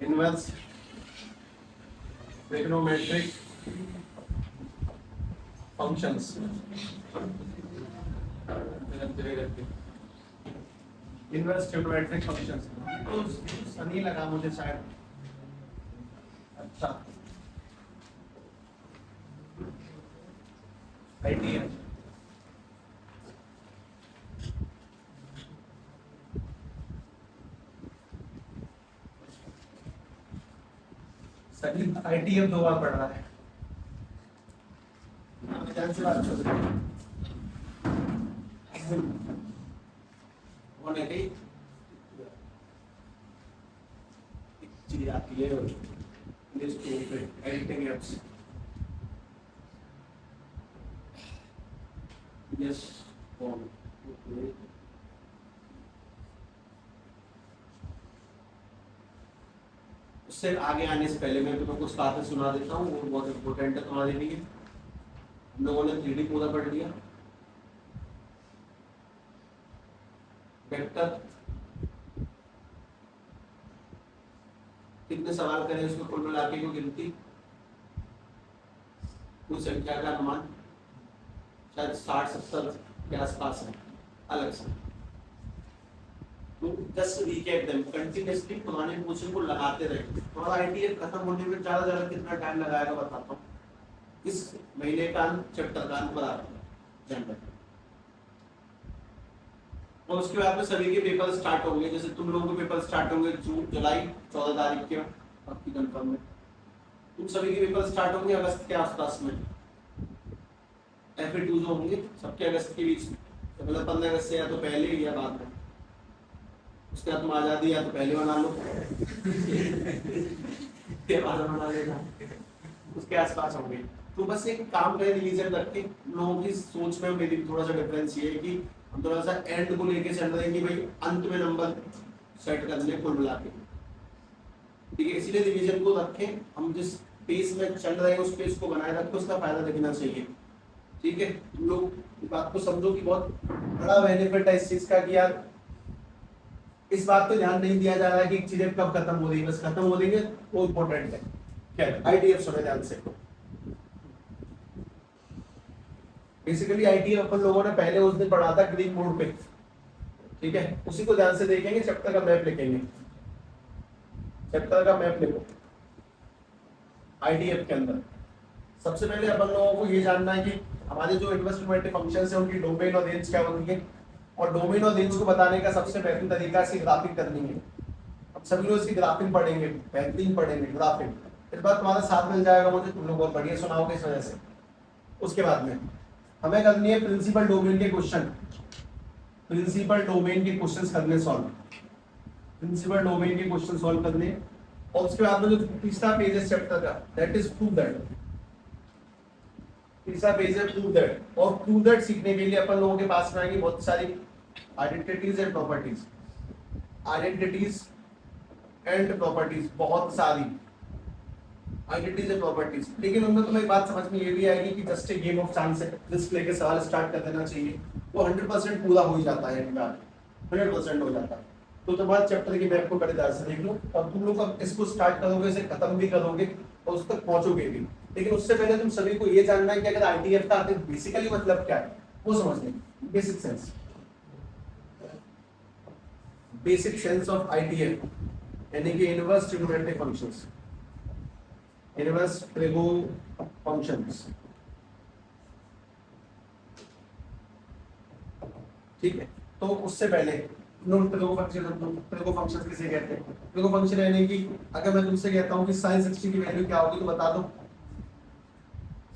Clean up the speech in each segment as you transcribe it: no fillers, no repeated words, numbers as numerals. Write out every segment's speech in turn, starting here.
Inverse trigonometric functions. Inverse trigonometric functions तो सनी लगा मुझे शायद। अच्छा आईटीएम सनी आईटीएम 2 बार पढ़ रहा है। ध्यान से बात कर रहे होने की चीज आती है लिस्ट पे एडिटिंग एप्स। यस उससे आगे आने से पहले मैं तुम्हें कुछ बातें सुना देता हूँ, वो बहुत इंपॉर्टेंट है तुम्हारे लिए। हम लोगों ने 3D पूरा पढ़ लिया, वेक्टर कितने सवाल करें उसको कुल मिला के को गिनती, कुछ संख्या का अनुमान शायद 60-70 के आसपास है अलग से। तो जस्ट रिकैप देम कंटिन्यूअसली तुम्हारे क्वेश्चन को लगाते रहे। तुम्हारा आईटीएफ खत्म होने में ज्यादा कितना टाइम लगाएगा बताता हूँ। इस महीने का चैप्टर का अंत बता जनवरी, और उसके बाद में सभी के पेपर स्टार्ट होंगे। जैसे तुम लोगों के पेपर स्टार्ट होंगे जुलाई 14 तारीख के, आपकी कंफर्म में तुम सभी के पेपर स्टार्ट होंगे अगस्त के आसपास में। FA2 जो होंगे सबके अगस्त के बीच में, तो मतलब 15 अगस्त से या तो पहले या बाद में। उसके बाद तुम आजादी या तो पहले बना लो बाद बना लेना, उसके आसपास होंगे। तो बस एक काम करें रिवीजन करके, लोगों की सोच में मेरी थोड़ा सा डिफरेंस ये है कि हम थोड़ा सा एंड को लेके चल रहे हैं कि भाई अंत में नंबर सेट करने कुल मिला के, ठीक है। इसीलिए रिवीजन को रखें, हम जिस पेस में चल रहे हैं उस पेस को बनाए रखें, उसका फायदा दिखना चाहिए, ठीक है। तुम लोग बात को समझो कि बहुत बड़ा बेनिफिट है इस चीज का कि यार इस बात पे ध्यान नहीं दिया जा रहा है कि चीजें कब खत्म हो रही है, बस खत्म हो रही है वो इम्पोर्टेंट है। क्या आईटीएफ सुने ध्यान से। बेसिकली आईटीएफ अपन लोगों ने पहले उस दिन पढ़ा था ग्रीक बोर्ड पे, ठीक है। उसी को ध्यान से देखेंगे, चैप्टर का मैप लिखेंगे, चैप्टर का मैप लिखो आईटीएफ के अंदर। सबसे पहले अपन लोगों को ये जानना है कि हमारे जो इन्वेस्टमेंट फंक्शंस है उनकी डोमेन और रेंज क्या होती है, और डोमेन और रेंज को बताने का सबसे बेहतरीन तरीका इसकी ग्राफिंग करनी है। अब सभी लोग इसकी ग्राफिंग पढ़ेंगे, बेहतरीन पढ़ेंगे ग्राफिंग, इस बार तुम्हारा साथ मिल जाएगा मुझे, तुम लोग बहुत बढ़िया सुनाओगे इस वजह से। उसके बाद में हमें करनी है प्रिंसिपल डोमेन के क्वेश्चन, प्रिंसिपल डोमेन के क्वेश्चन करने सॉल्व, प्रिंसिपल डोमेन के क्वेश्चन सॉल्व करने। और उसके बाद में जो तीसरा पेज है चैप्टर का, दैट इज प्रूव दैट, तीसरा पेज है प्रूव दैट। और प्रूव दैट सीखने के लिए अपन लोगों के पास में आएंगी बहुत सारी identities and properties, identities and properties, बहुत सारी आइडेंटिटीज एंड प्रॉपर्टीज। लेकिन उनमें तुम्हें एक बात समझ में ये भी आएगी कि just a game of chance है, रिस्क लेके सवाल स्टार्ट कर देना चाहिए, वो 100% पूरा हो ही जाता है, 100% हो जाता है। तो तुम्हारे चैप्टर की मैप को बड़े ध्यान से देख लो, और तुम लोग अब इसको स्टार्ट करोगे, इसे खत्म भी करोगे और उस तक पहुंचोगे भी। लेकिन उससे पहले तुम सभी को ये जानना है कि अगर आईटीएफ का आखिर बेसिकली मतलब क्या है वो समझने, basic sense, basic sense of ITF, यानी कि inverse trigonometric functions, inverse trigo functions, ठीक है। तो उससे पहले ट्रिगो फंक्शंस किसे कहते हैं? ट्रिगो फंक्शन यानी कि अगर मैं तुमसे कहता हूं कि sin 60 की वैल्यू क्या होगी तो बता दो।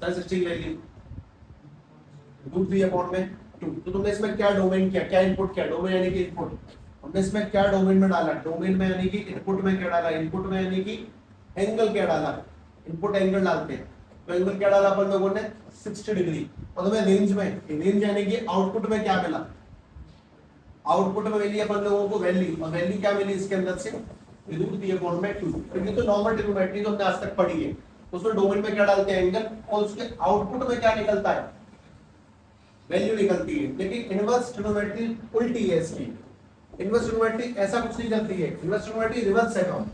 sin 60 की वैल्यू √3/2। तो तुमने इसमें क्या डोमेन किया, क्या इनपुट किया? डोमेन यानी कि इनपुट। हमने इसमें क्या डोमेन में डाला? डोमेन में यानी कि इनपुट में क्या डाला? इनपुट में यानी कि एंगल क्या डाला? इनपुट एंगल डालते हैं, तो एंगल क्या डाला अपन लोगों ने? 60 डिग्री। और तुम्हें रेंज में, रेंज यानी कि आउटपुट में क्या मिला? आउटपुट में मिली अपन लोगों को वैल्यू, और वैल्यू क्या मिली इसके अंदर से? √3/2। क्योंकि तो नॉर्मल ट्रिग्नोमेट्री तो हमने आज तक पढ़ी है, उसमें डोमेन में क्या डालते हैं? एंगल, और उसके आउटपुट में क्या निकलता है? वैल्यू निकलती है। लेकिन इनवर्स ट्रिग्नोमेट्री उल्टी है इसकी। इनवर्स ट्रिग्नोमेट्री ऐसा कुछ नहीं करती है, इनवर्स ट्रिग्नोमेट्री रिवर्स है काम।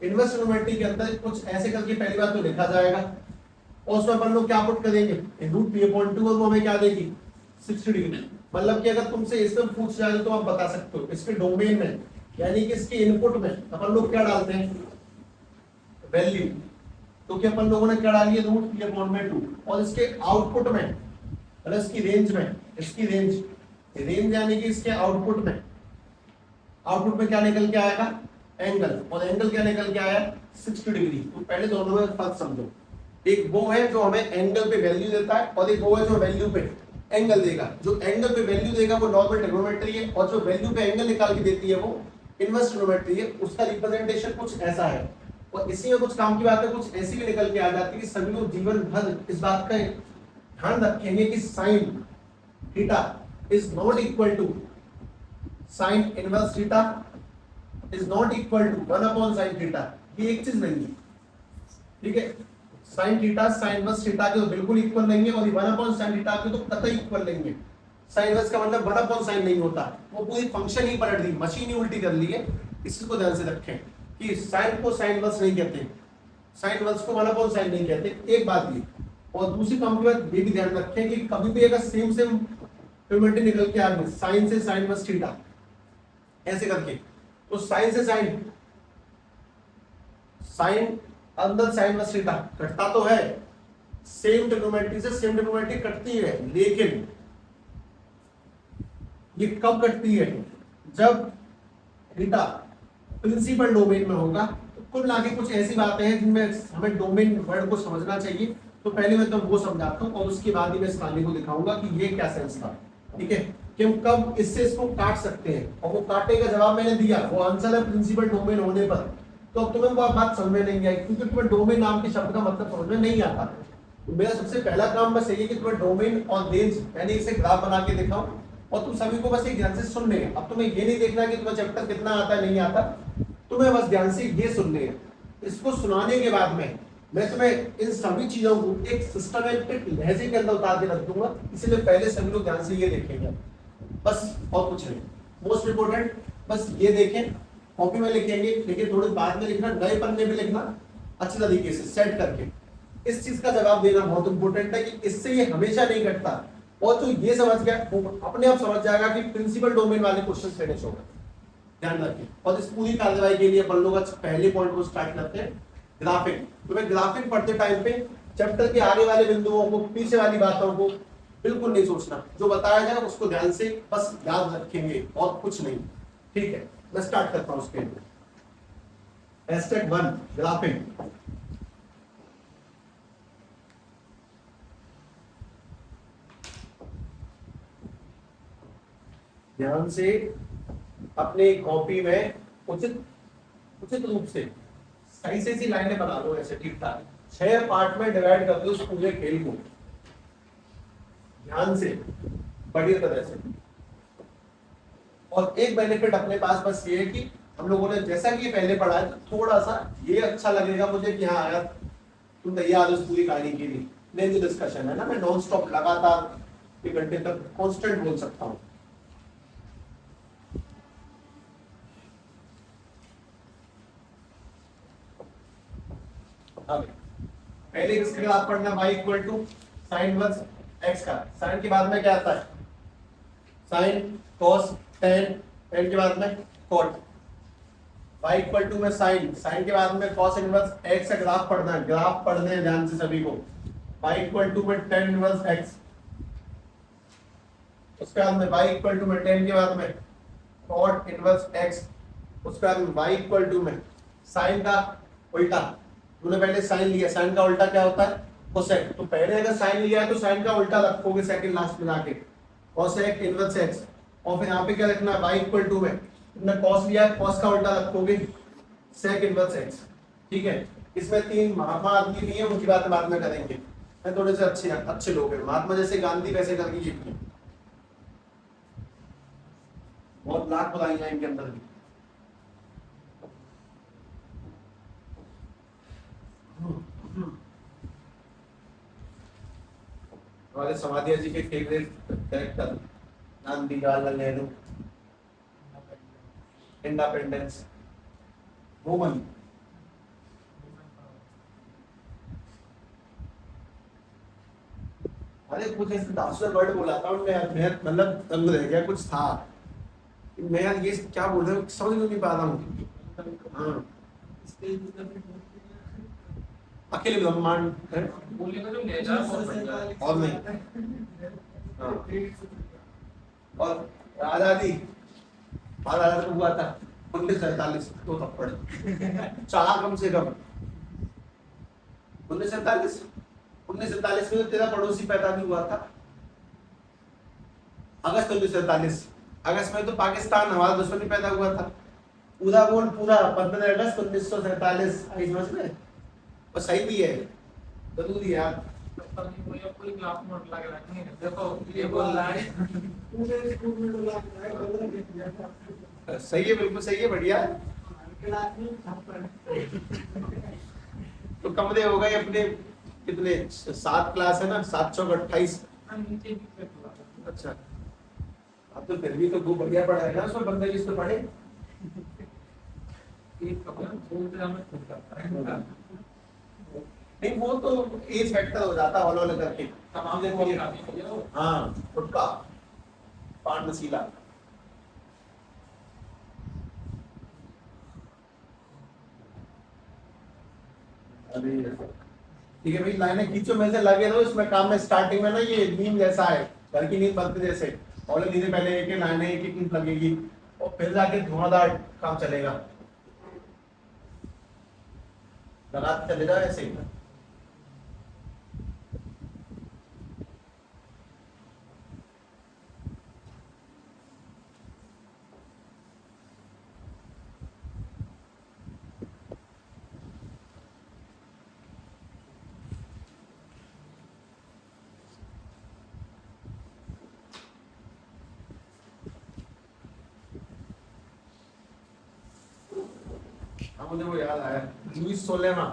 इनवर्स ट्रिग्नोमेट्री के अंदर कुछ ऐसे करके पहली बार तो लिखा जाएगा और उसमें अपन लोग क्या पुट करेंगे रूट पी अपॉन 2 और वो हमें क्या देगी 60 डिग्री। मतलब कि अगर तुमसे इसमें पूछ जाए तो आप बता सकते हो इसके डोमेन में यानी कि इसके इनपुट में अपन लोग क्या डालते हैं वैल्यू। तो क्या अपन लोगों ने क्या डाली है रूट पी अपॉन में 2 और इसके आउटपुट में मतलब इसकी रेंज में इसकी रेंज यानी कि इसके आउटपुट में क्या निकल के आएगा एंगल और एंगल क्या निकल के आया 60 डिग्री। तो पहले दोनों में फर्क समझो एक वो है जो हमें एंगल पे वैल्यू देता है और एक वो है जो वैल्यू पे एंगल देगा। जो एंगल पे वैल्यू देगा वो नॉर्मल ट्रिग्नोमेट्री है और जो वैल्यू पे एंगल निकाल के देती है वो इनवर्स ट्रिग्नोमेट्री है। उसका रिप्रेजेंटेशन कुछ ऐसा है और इसी में कुछ काम की बात है कुछ ऐसी भी निकल के आ जाती है कि सभी लोग जीवन भर इस बात का ध्यान रखेंगे कि sine theta is not equal to sine inverse theta is not equal to 1 upon sine theta. ये एक चीज नहीं है, ठीक है। Sine theta sine inverse theta के तो बिल्कुल इक्वल नहीं है और 1 अपॉन साइन थीटा के तो कतई इक्वल नहीं है। साइन इनवर्स का मतलब 1 अपॉन साइन नहीं होता, वो पूरी फंक्शन ही पलट दी, मशीन ही उल्टी कर ली है। इसको ध्यान से रखें कि साइन को साइन इनवर्स नहीं कहते, साइन इनवर्स को 1 अपॉन साइन नहीं कहते। एक बात ये और दूसरी काम की बात ये भी ध्यान रखें कि कभी भी अगर सेम ट्रिग्नोमेट्री निकल के आ गई साइन से साइन इनवर्स थीटा ऐसे करके तो साइन से साइन अंदर साइन इनवर्स थीटा कटता तो है, सेम ट्रिग्नोमेट्री से सेम ट्रिग्नोमेट्री कटती है, लेकिन ये कब कटती है जब थीटा प्रिंसिपल डोमेन में होगा। तो कुल मिला के कुछ ऐसी बातें हैं जिनमें हमें डोमेन वर्ड को समझना चाहिए। तो पहले मैं तो वो समझाता हूँ और उसके बाद ही मैं इस कहानी को दिखाऊंगा कि ये क्या सेंस था, ठीक है, कि हम कब इससे इसको काट सकते हैं। और वो काटने का जवाब मैंने दिया, वो आंसर है प्रिंसिपल डोमेन होने पर। तो अब तुम्हें वो बात समझ में नहीं आई क्योंकि तुम्हें डोमेन नाम के शब्द का मतलब समझ में नहीं आता। तो मेरा सबसे पहला काम बस यही है कि तुम्हें डोमेन और रेंज यानी इसे ग्राफ बना के दिखाऊं और तुम सभी को बस एक ध्यान से सुनने हैं। अब तुम्हें ये नहीं देखना कि तुम्हें चैप्टर कितना आता है नहीं आता, तुम्हें बस ध्यान से ये सुनने हैं। इसको सुनाने के बाद में मैं तुम्हें इन सभी चीजों को एक सिस्टमैटिक लहजे के अंदर उतार के रख दूंगा, इसलिए पहले सभी लोग ध्यान से ये देखेंगे बस और कुछ नहीं। मोस्ट इंपोर्टेंट बस ये देखें, कॉपी में लिखेंगे लेकिन थोड़ी बाद में लिखना, नए पन्ने में लिखना अच्छी तरीके से सेट करके। इस चीज का जवाब देना बहुत इंपॉर्टेंट है कि इससे ये हमेशा नहीं घटता और जो ये समझ गया वो अपने आप समझ जाएगा कि प्रिंसिपल डोमेन वाले क्वेश्चन फिनिश हो गए। ध्यान रखिए। और इस पूरी कार्यवाही के लिए अपन लोग पहले पॉइंट को स्टार्ट करते हैं ग्राफिंग। तुम्हें ग्राफिंग पढ़ते टाइम पे चैप्टर के आगे वाले बिंदुओं को पीछे वाली बातों को बिल्कुल नहीं सोचना, जो बताया जाए उसको ध्यान से बस याद रखेंगे और कुछ नहीं, ठीक है। मैं स्टार्ट करता हूं उसके लिए। Step 1 graphic. ध्यान से अपने कॉपी में उचित रूप से सही से सी लाइनें बना लो ऐसे ठीक ठाक। 6 पार्ट में डिवाइड कर दो उस पूरे खेल को ध्यान से बढ़िया तरह से। और एक बेनिफिट अपने पास बस ये है कि हम लोगों ने जैसा कि पहले पढ़ा है तो थोड़ा सा ये अच्छा लगेगा मुझे कि हाँ यार तुम तैयार हो इस पूरी कहानी के लिए। लेंदी डिस्कशन है ना, मैं नॉन स्टॉप लगातार 1 घंटे तक कांस्टेंट बोल सकता हूँ। पहले किसके खिलाफ पढ़ना, y equal to sine inverse x का। साइन के बाद में क्या आता है साइन cos tan, tan के बाद में cot। y इक्वल टू में साइन, साइन के बाद में cos इनवर्स x का ग्राफ पढ़ना है, ग्राफ पढ़ने हैं ध्यान से सभी को। y इक्वल टू में tan इनवर्स x, उसके बाद में y इक्वल टू में tan के बाद में cot इनवर्स x, उसके बाद में y इक्वल टू में साइन का उल्टा। तूने पहले साइन लिया, साइन का उल्टा क्या होता है कोसेक। तो पहले अगर साइन लिया है तो साइन का उल्टा रखोगे सेकंड लास्ट में जाके कोसेक इनवर्स x। और फिर यहाँ पे क्या रखना है y इक्वल टू में तुमने cos लिया है, cos का उल्टा रखोगे sec इनवर्स x, ठीक है। इसमें 3 महात्मा आदमी भी है, उनकी बात बाद में करेंगे। मैं थोड़े से अच्छे लोग हैं, महात्मा जैसे गांधी वैसे करके ये किए, बहुत लाख बुराइयां इनके अंदर भी। हमारे समाधिया जी के favourite character Gandhi, Jawaharlal Nehru, independence woman, अरे कुछ ऐसे 10 वर्ड बोला था और मैं मतलब दंग रह गया, कुछ था मैं यार ये क्या बोल रहा हूँ समझ नहीं पा रहा हूँ। हाँ अकेले ब्रह्मांड है बोलने का जो लहजा है बहुत बढ़िया है। और नहीं। हाँ और आजादी आजादी को हुआ था 1947, 2 थप्पड़ 4 कम से कम। 1947 1947 में तो तेरा पड़ोसी पैदा भी हुआ था, अगस्त 1947। अगस्त में तो पाकिस्तान हमारा दुश्मनी पैदा हुआ था। पूरा बोल पूरा 15 अगस्त 1947 समझ में, और सही भी है जरूरी है यार। पता नहीं मुझे पूरी क्लास में लग रहा है। देखो ये बोल रहा है पूरे स्कूल में लग रहा है। सही है, बिल्कुल सही है, बढ़िया है। क्लास में थप्पड़। तो कमरे हो गए अपने कितने, 7 क्लास है ना, 7 चौक 28। नीचे भी पे थोड़ा। अच्छा अब तो फिर भी तो वो बढ़िया पढ़ाएगा उसमें, बंदे जिस तो पढ़े। एक कपड़ा बोलते हमें खुद करता है। नहीं वो तो एज फैक्टर हो जाता है हॉल हॉल करके। तमाम देखो ये हाँ फुटका पान मसीला। अरे ठीक है भाई, लाइनें खींचो में से लगे रहो इसमें काम में। स्टार्टिंग में ना ये नींद जैसा है, घर की नींद बनते जैसे, और धीरे पहले एक लाइनें एक एक नींद लगेगी और फिर जाके धुआंधार काम चलेगा। लगाते चले जाओ ऐसे ही। हाँ मुझे वो याद आया, Louis सोलेमा।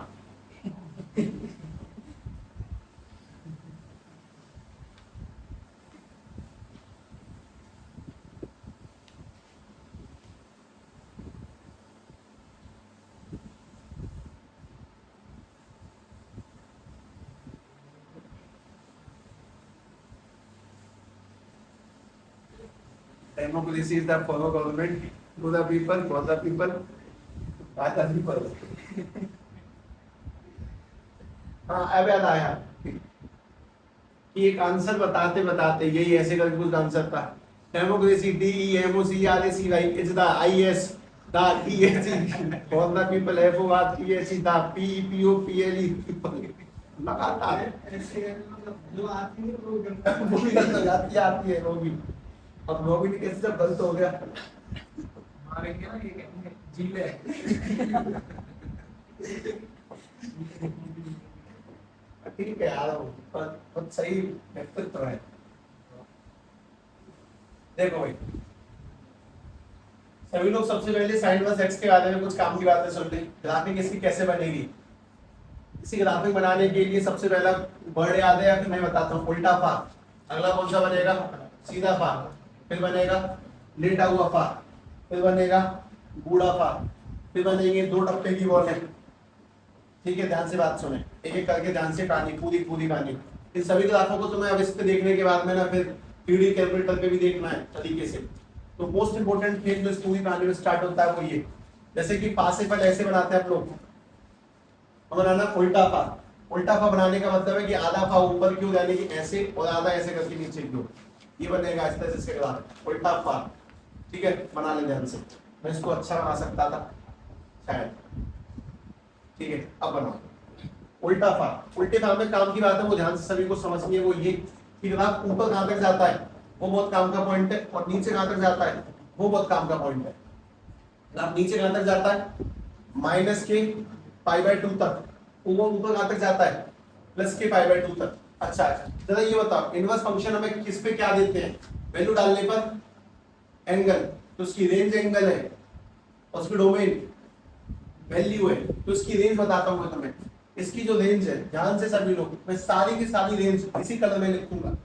Democracy is the form of government to the people, for the people, by the people. हाँ अब याद आया कि एक आंसर बताते बताते यही ऐसे करके कुछ आंसर था। Democracy DEMOCRACY is the IS the THE for the people, FORTHE the PEOPLE people। लगातार जो आती है वो वो भी गलत हो जाती है वो भी। अब वो भी कैसे जब गलत हो गया मारेंगे ना ये कहेंगे जीले। ठीक है यार, पर सही व्यक्तित्व है। देखो भाई सभी लोग सबसे पहले साइन वर्स एक्स के बारे में कुछ काम की बातें सुन लें। ग्राफिक इसकी कैसे बनेगी। इसी ग्राफिक बनाने के लिए सबसे पहला वर्ड याद है या फिर मैं बताता हूँ, उल्टा फा। अगला कौन सा बनेगा, सीधा फा। फिर बनेगा लेटा हुआ फा। फिर बनेगा बूढ़ा फा। फिर बनेंगे 2 टप्पे की बॉल है। ठीक है ध्यान से बात सुने, एक एक करके ध्यान से कहानी पूरी कहानी। इन सभी ग्राफों को तुम्हें अब इस पे देखने के बाद में ना फिर 3D कैलकुलेटर पे भी देखना है तरीके से। तो मोस्ट इंपोर्टेंट फेज जो इस पूरी कहानी में स्टार्ट होता है वो ये, जैसे कि फा से पहले ऐसे बनाते हैं आप लोग, बनाना उल्टा फा। उल्टा फा बनाने का मतलब है कि आधा फा ऊपर की ओर यानी कि ऐसे और आधा ऐसे करके नीचे की ओर, ये बनेगा इस तरह से ग्राफ उल्टा फा। ठीक है बना ले ध्यान से, मैं इसको अच्छा बना सकता था शायद। ठीक है अब बनाओ उल्टा फा। उल्टे फा में काम की बात है वो ध्यान से सभी को समझनी है, वो ये कि ग्राफ ऊपर कहां तक जाता है वो बहुत काम का पॉइंट है, और नीचे कहां तक जाता है वो बहुत काम का पॉइंट है। ग्राफ नीचे कहां तक जाता है माइनस के π/2 तक, ऊपर कहां तक जाता है प्लस के π/2 तक। अच्छा जरा ये बताओ इनवर्स फंक्शन हमें किस पे क्या देते हैं, वैल्यू डालने पर एंगल, तो उसकी रेंज एंगल है और उसकी डोमेन वैल्यू है, तो इसकी रेंज बताता हूं मैं तुम्हें। इसकी जो रेंज है ध्यान से सभी लोग, मैं सारी की सारी रेंज इसी कलर में लिखूंगा।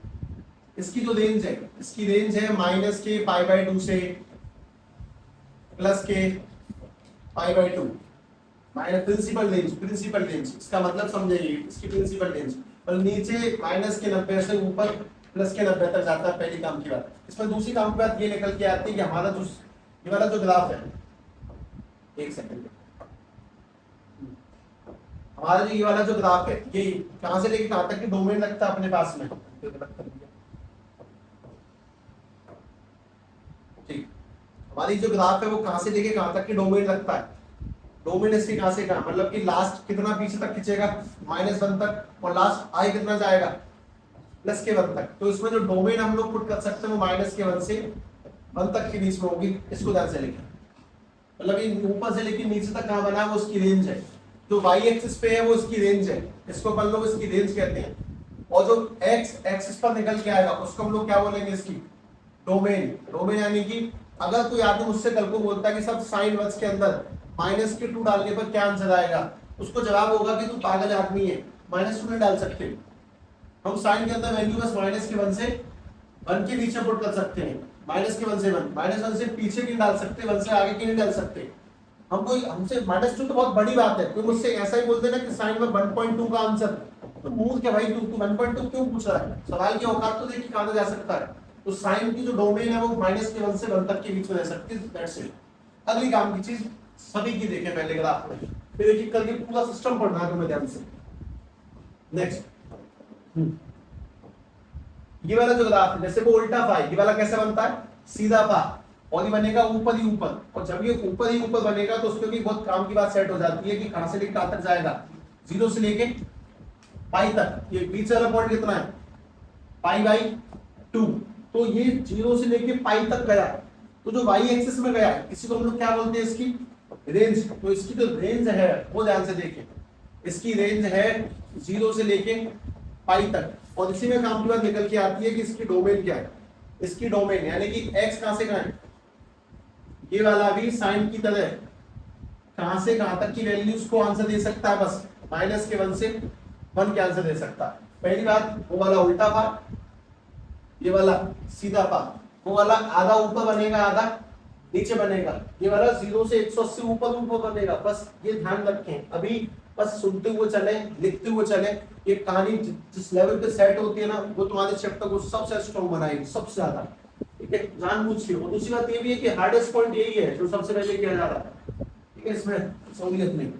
इसकी जो रेंज है, इसकी रेंज है माइनस के π/2 से प्लस के π/2। माइनस प्रिंसिपल रेंज, इसका मतलब समझेंगे इसकी प्रिंसिपल रेंज। और नीचे माइनस के 90 से ऊपर प्लस के 90 तक जाता है, पहली काम की बात। इसमें दूसरी काम की बात ये निकल के आती है कि हमारा जो ये वाला जो ग्राफ है, एक सेकंड, हमारा जो ये वाला जो ग्राफ है ये कहां से लेके कहां तक की डोमेन लगता है अपने पास में, ठीक। हमारी जो ग्राफ है वो कहां से लेके कहां तक की डोमेन लगता है, डोमेन इसके कहां से कहां, मतलब कि लास्ट कितना पीछे तक खींचेगा -1 तक, और लास्ट आई कितना जाएगा प्लस के 1 तक। तो इसमें जो डोमेन हम लोग पुट कर सकते हैं वो -1 से 1 तक के बीच में होगी। इसको ध्यान से लिखें, मतलब ये ऊपर से लेके नीचे तक कहां बना है वो उसकी रेंज है। जो y एक्सिस पे है वो इसकी रेंज है, इसको अपन लोग इसकी रेंज कहते हैं। और जो x एक्सिस पर निकल के आएगा उसको हम लोग क्या बोलेंगे, इसकी डोमेन। डोमेन यानी कि अगर कोई आदमी मुझसे कल को बोलता है कि सब साइन वर्ड्स के अंदर -2 डालने पर क्या आंसर आएगा, उसको जवाब होगा कि तू पागल आदमी है, -2 नहीं डाल सकते। हम साइन के अंदर वैल्यू बस -1 से 1 के बीच में पुट कर सकते हैं, -1 से 1, -1 से पीछे नहीं डाल सकते, 1 से आगे की नहीं डाल सकते। हमको हमसे -2 तो बहुत बड़ी बात है, कोई मुझसे ऐसा ही बोलते ना कि साइन में 1.2 का आंसर, तो मूर्ख है भाई, तू 1.2 क्यों पूछ रहा है, सवाल की औकात तो देखिए कहां जा सकता है। तो साइन की जो डोमेन है वो -1 से 1 तक के बीच में रह सकती है, दैट्स इट। अगली काम की चीज सभी की देखें पहले ग्राफ में, फिर एक एक करके पूरा सिस्टम पढ़ना है तुम्हें ध्यान से। नेक्स्ट, ये वाला जो ग्राफ है जैसे वो उल्टा पा, ये वाला कैसे बनता है, सीधा पा, और ये बनेगा ऊपर ही ऊपर, और जब ये ऊपर ही ऊपर बनेगा तो उसमें भी बहुत काम की बात सेट हो जाती है कि कहां से लेकर कहां तक जाएगा, 0 से लेके पाई तक। ये बीच वाला पॉइंट कितना है, π/2। तो ये 0 से लेके पाई तक गया, तो जो y एक्सिस में गया इसी को हम लोग क्या बोलते हैं, इसकी रेंज। तो इसकी जो रेंज है वो ध्यान से देखें, इसकी रेंज है 0 से लेके पाई तक, और इसी में काम की बात निकल के आती है कि इसकी डोमेन क्या है। इसकी डोमेन यानी कि x कहां से कहां है, ये वाला भी साइन की तरह कहां से कहां तक की वैल्यूज को आंसर दे सकता है, बस -1 से 1 के आंसर दे सकता है। पहली बात, वो वाला उल्टा पा, ये वाला सीधा पा। वो वाला आधा ऊपर बनेगा आधा नीचे बनेगा, ये वाला 0 से 180 ऊपर ऊपर बनेगा। बस ये ध्यान रखें, अभी बस सुनते हुए चले, लिखते हुए चले। ये कहानी जिस लेवल पे सेट होती है ना, वो तुम्हारे चैप्टर को सबसे स्ट्रॉन्ग बनाएगी, सबसे ज्यादा, ठीक है, जानबूझ के। और दूसरी बात ये भी है कि हार्डेस्ट पॉइंट यही है जो सबसे पहले किया जा रहा है, ठीक है, इसमें सहूलियत नहीं।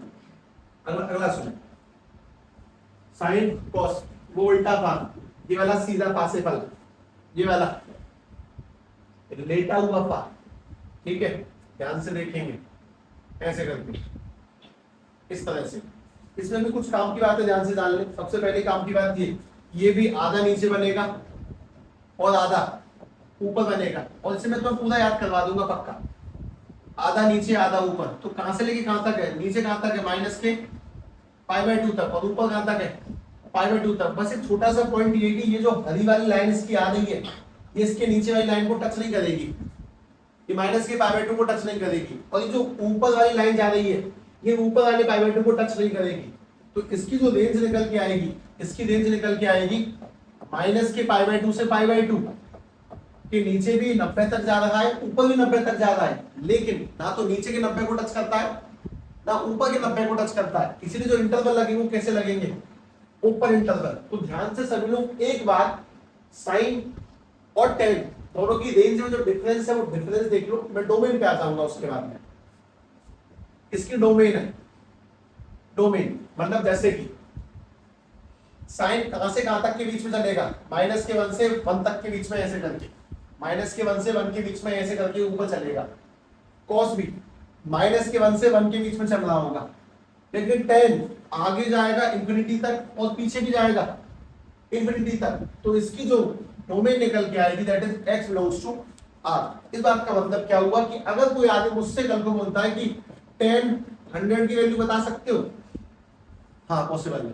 अगला सुने, साइन कॉस, वो उल्टा पा, ये वाला सीधा पा से फल, ये वाला लेटा हुआ पा, ठीक है, ध्यान से देखेंगे ऐसे करके, इस तरह से। इसमें भी कुछ काम की बात है, ध्यान से जान ले। सबसे पहले काम की बात ये भी आधा नीचे बनेगा और आधा ऊपर बनेगा, और इसे मैं तुम्हें पूरा याद करवा दूंगा पक्का। आधा नीचे आधा ऊपर, तो कहां से लेके कहां तक है, नीचे कहां तक है -π/2 तक, और ऊपर कहां तक है π/2 तक। बस एक छोटा सा पॉइंट ये कि ये जो हरी वाली लाइन इसकी आ रही है, ये इसके नीचे वाली लाइन को टच नहीं करेगी, ये -π/2 को टच नहीं करेगी, और ये जो ऊपर वाली लाइन जा रही है ये ऊपर वाले π/2 को टच नहीं करेगी। तो इसकी जो रेंज निकल के आएगी, इसकी रेंज निकल के आएगी -π/2 से π/2 के नीचे भी 90 तक जा रहा है, ऊपर भी 90 तक जा रहा है, लेकिन ना तो नीचे के 90 को टच करता है ना ऊपर के 90 को टच करता है। इसीलिए जो इंटरवल लगेंगे वो कैसे लगेंगे, ऊपर इंटरवल। तो ध्यान से सभी लोग एक बार साइन और टेन दोनों की रेंज में जो डिफरेंस है वो डिफरेंस देख लो। मैं डोमेन पे आ जाऊंगा उसके बाद में। इसकी डोमेन है, डोमेन मतलब जैसे कि साइन कहां से कहां तक के बीच में चलेगा, -1 से 1 तक के बीच में ऐसे करके, -1 से 1 के बीच में ऐसे करके ऊपर चलेगा। कॉस भी -1 से 1 के बीच में चल रहा होगा, लेकिन टेन आगे जाएगा इंफिनिटी तक और पीछे भी जाएगा इंफिनिटी तक। तो इसकी जो डोमेन निकल के आएगी that is x belongs to r। इस बात का मतलब क्या हुआ कि अगर कोई आदमी मुझसे कल को बोलता है कि 10 100 की वैल्यू बता सकते हो, हाँ पॉसिबल है।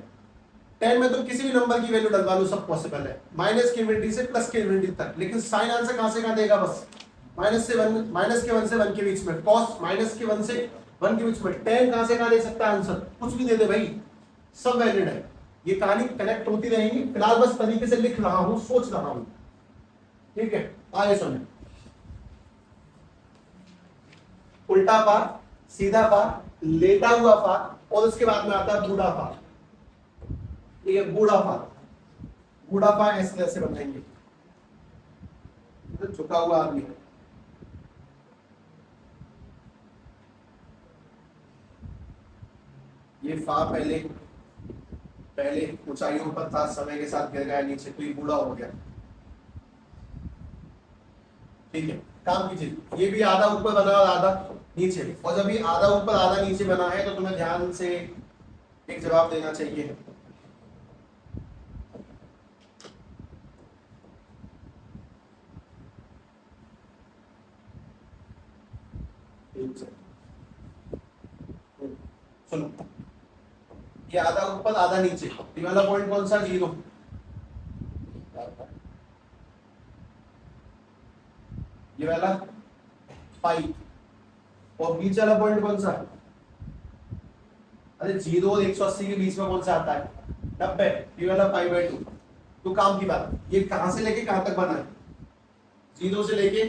10 में तो किसी भी नंबर की वैल्यू डलवा लो, सब पॉसिबल है, माइनस की इन्फिनिटी से प्लस की इन्फिनिटी तक। लेकिन साइन आंसर कहां से कहां देगा, बस -1 से 1 के बीच में, कॉस -1 से 1 के बीच में, 10 कहां से कहां दे सकता है आंसर, कुछ भी दे दे भाई, सब वैलिड है। ये कहानी कनेक्ट होती रहेगी, फिलहाल बस तरीके से लिख रहा हूं, सोच रहा हूं, ठीक है। आगे सुने, उल्टा पा, सीधा पा, लेटा हुआ पा, और उसके बाद में आता है बूढ़ा पा, ठीक है, बूढ़ा पा। बूढ़ा पा ऐसे जैसे बनाएंगे, तो झुका हुआ आदमी। ये फा पहले पहले ऊंचाइयों पर था, समय के साथ गिर गया नीचे, तो ये बूढ़ा हो गया। ठीक है, काम कीजिए, ये भी आधा ऊपर बना और आधा नीचे, और जब ये आधा ऊपर आधा नीचे बना है तो तुम्हें ध्यान से एक जवाब देना चाहिए। सुनो, ये आधा ऊपर आधा नीचे, ये वाला पॉइंट कौन सा? 0। ये वाला पाई, और बीच वाला पॉइंट कौन सा? अरे 0 और 180 के बीच में कौन सा आता है? 90। ये वाला π/2। तो काम की बात, ये कहां से लेके कहां तक बना है? 0 से लेके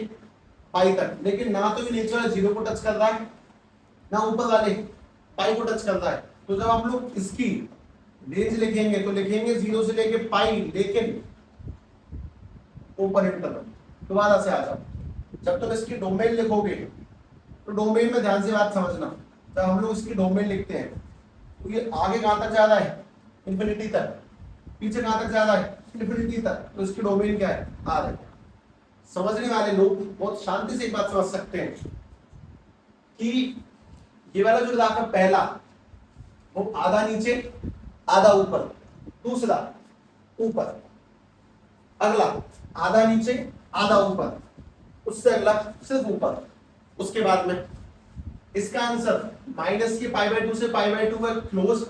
पाई तक, लेकिन ना तो ये नीचे वाले 0 को टच कर रहा है, ना ऊपर वाले पाई को टच कर रहा है। तो जब हम लोग इसकी रेंज लिखेंगे तो लिखेंगे 0 से लेके पाई, लेकिन ओपन इंटरवल। दोबारा से आ जाओ, जब तुम इसकी डोमेन लिखोगे तो डोमेन में ध्यान से बात समझना, जब हम लोग इसकी डोमेन लिखते हैं तो ये आगे कहां तक जा रहा है? इंफिनिटी तक। पीछे कहां तक जा रहा है? इंफिनिटी तक। तो इसकी डोमेन क्या है? आर है। समझने वाले लोग बहुत शांति से एक बात समझ सकते हैं कि ये वाला जो ग्राफ है पहला, वो आधा नीचे आधा ऊपर, दूसरा ऊपर, अगला आधा नीचे आधा ऊपर, उससे अगला सिर्फ ऊपर। उसके बाद में इसका आंसर माइनस के π/2 से π/2 है क्लोज,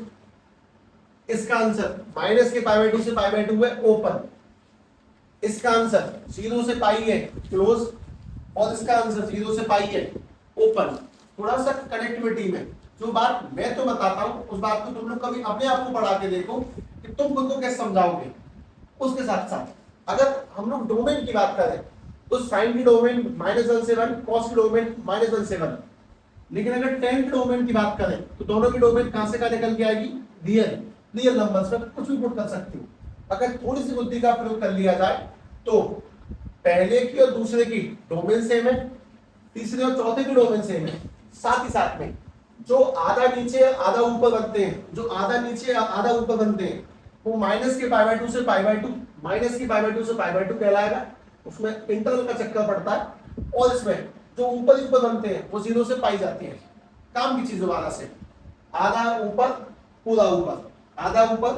इसका आंसर माइनस के π/2 से π/2 है ओपन, इसका आंसर 0 से पाई है क्लोज, और इसका आंसर 0 से पाई है ओपन। थोड़ा सा कनेक्टिविटी में जो बात मैं तो बताता हूं, उस बात को तुम लोग कभी अपने आप को पढ़ा के देखो कि तुम खुद को कैसे समझाओगे। उसके साथ साथ अगर हम लोग डोमेन की बात करें तो साइन की डोमेन -1 से 1, कॉस की डोमेन -1 से 1, लेकिन अगर टेन की डोमेन की बात करें तो दोनों की डोमेन कहां से कहां निकल के आएगी? रियल नंबर्स में कुछ भी पुट कर सकती हो। अगर थोड़ी सी बुद्धि का प्रयोग कर लिया जाए तो पहले की और दूसरे की डोमेन सेम है, तीसरे और चौथे की डोमेन सेम है, साथ ही साथ में जो आधा नीचे आधा ऊपर बनते हैं, जो आधा नीचे आधा ऊपर बनते हैं, वो माइनस के π/2 से π/2, माइनस के π/2 से π/2 कहलाएगा, उसमें इंटरवल का चक्कर पड़ता है। और इसमें जो ऊपर ही ऊपर बनते हैं वो 0 से पाई जाती है। काम की चीज दोबारा से, आधा ऊपर पूरा ऊपर, आधा ऊपर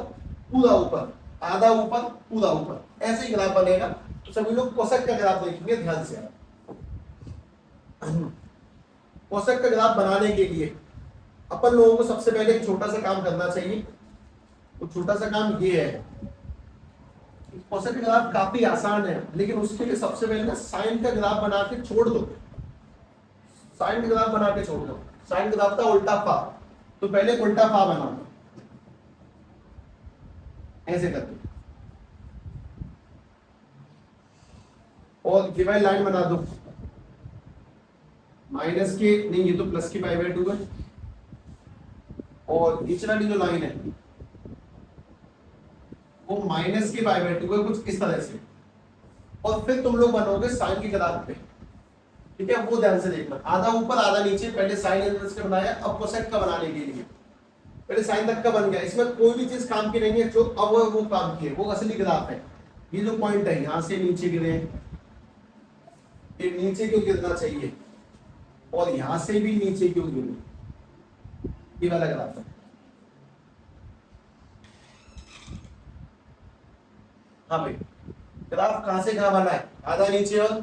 पूरा ऊपर, आधा ऊपर पूरा ऊपर, ऐसे ही ग्राफ बनेगा। तो सभी लोग कोसेक का ग्राफ देखेंगे ध्यान से। कोसेक का ग्राफ बनाने के लिए अपन लोगों को सबसे पहले एक छोटा सा काम करना चाहिए। तो छोटा सा काम ये है, कोसेक का ग्राफ काफी आसान है, लेकिन उसके लिए सबसे पहले ना साइन का ग्राफ बना के छोड़ दो। साइन का ग्राफ बना के छोड़ दो। साइन ग्राफ था उल्टा फा, तो पहले उल्टा फा बनाओ ऐसे करके, और डिवाइड लाइन बना दो। माइनस के नहीं, ये तो प्लस की π/2 है, और नीचे वाली जो लाइन है वो माइनस की π/2 है, कुछ इस तरह से। और फिर तुम लोग बनोगे साइन की ग्राफ पे, ठीक है? वो ध्यान से देखना, आधा ऊपर आधा नीचे। पहले साइन इनवर्स का बनाया, अब कोसेक का बनाने के लिए पहले साइन तक का बन गया। इसमें कोई भी चीज काम की नहीं है, जो अब वो काम की है वो असली ग्राफ है। ये जो पॉइंट है यहां से नीचे गिरे, ये नीचे क्यों गिरना चाहिए, और यहां से भी नीचे क्यों गिरे, ये वाला ग्राफ है। हाँ भाई, ग्राफ कहां से कहां बना है? आधा नीचे और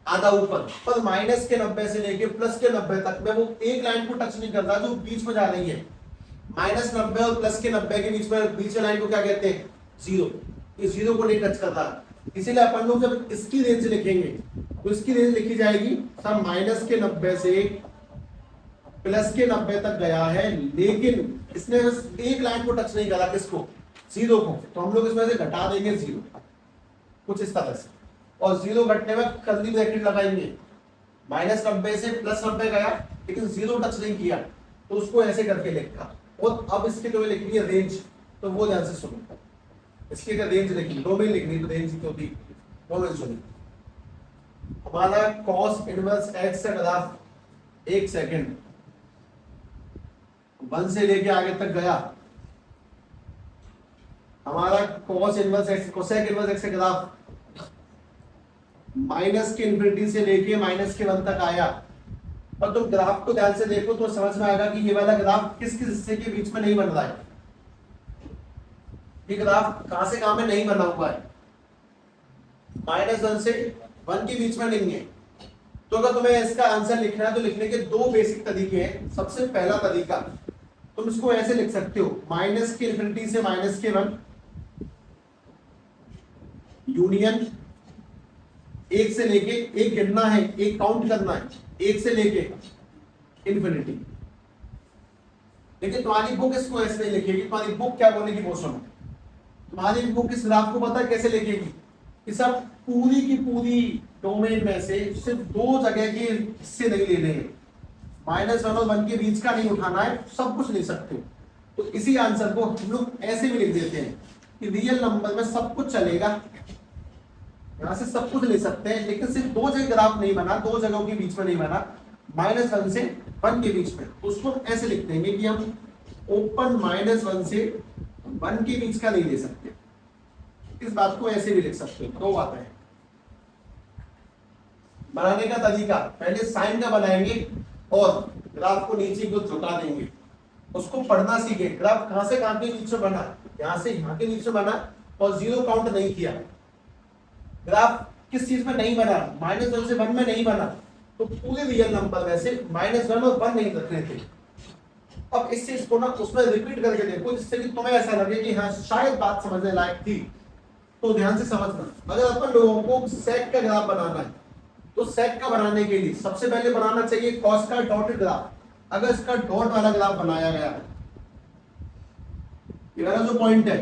आधा ऊपर, पर माइनस के 90 से लेके प्लस के 90 तक में वो एक लाइन को टच नहीं करता जो बीच में जा रही है। -90 और प्लस के 90 के बीच में, बीच लाइन को क्या कहते हैं? 0। ये 0 को नहीं टच करता, इसीलिए अपन लोग जब इसकी रेंज लिखेंगे तो इसकी रेंज लिखी जाएगी सब माइनस के 90 से प्लस के 90 तक गया है, लेकिन इसने बस एक लाइन को टच नहीं करा, किसको? 0 को। तो हम लोग इसमें से घटा देंगे 0, कुछ इस तरह से। और 0 घटने में कर्ली ब्रैकेट लगाएंगे, -90 से +90 गया लेकिन 0 टच नहीं किया, तो उसको ऐसे करके लिखा। और अब इसके जो लिखनी है रेंज, तो वो ध्यान से सुनो। इसकी अगर रेंज लिखी, डोमेन लिखनी तो रेंज की होती, डोमेन सुनी। हमारा cos इनवर्स x का ग्राफ 1 सेकंड 1 से लेके आगे तक गया, हमारा cos inverse x cosec inverse x का ग्राफ माइनस के इन्फिनिटी से लेके माइनस के 1 तक आया। और तुम ग्राफ को ध्यान से देखो तो समझ में आएगा कि ये वाला ग्राफ किस किस हिस्से के बीच में नहीं बन रहा है। ये ग्राफ कहां से कहां में नहीं बना हुआ है, -1 से 1 के बीच में नहीं है। तो अगर तुम्हें इसका आंसर लिखना है तो लिखने के दो बेसिक तरीके हैं। सबसे पहला तरीका, तुम इसको ऐसे लिख सकते हो, माइनस के इन्फिनिटी से माइनस के 1 यूनियन 1 से लेके, एक गिनना है, एक काउंट करना है, 1 से लेके इन्फिनिटी। लेकिन तुम्हारी बुक इसको ऐसे नहीं लिखेगी। तुम्हारी बुक क्या बोलेगी वो सुनो। तुम्हारी बुक इस ग्राफ को पता है कैसे लिखेगी कि सब पूरी की पूरी डोमेन में से सिर्फ दो जगह के हिस्से नहीं लेने हैं, -1 और 1 के बीच का नहीं उठाना है, सब कुछ ले सकते हो। तो इसी आंसर को हम लोग ऐसे भी लिख देते हैं कि रियल नंबर में सब कुछ चलेगा, यहां से सब कुछ ले सकते हैं, लेकिन सिर्फ दो जगह ग्राफ नहीं बना, दो जगहों के बीच में नहीं बना, -1 से 1 के बीच में। उसको ऐसे लिख देंगे कि हम ओपन -1 से 1 के बीच का नहीं ले सकते। इस बात को ऐसे भी लिख सकते हो। दो बातें हैं बनाने का तरीका, पहले साइन का बनाएंगे और ग्राफ को नीचे को झुका देंगे, उसको पढ़ना सीखे। ग्राफ कहां से कहां के बीच में बना, यहां से यहां के बीच में बना और जीरो काउंट नहीं किया। ग्राफ किस चीज में नहीं बना, -1 से 1 में नहीं बना, तो पूरे रियल नंबर में से -1 और 1 नहीं रखने थे। अब इस चीज को ना उसमें रिपीट करके देखो, जिससे कि तुम्हें ऐसा लगे कि हाँ शायद बात समझने लायक थी। तो ध्यान से समझना, अगर अपन लोगों को सेक का ग्राफ बनाना है तो सेक का बनाने के लिए सबसे पहले बनाना चाहिए कॉस का डॉटेड ग्राफ। अगर इसका डॉट वाला ग्राफ बनाया गया, ये वाला जो पॉइंट है,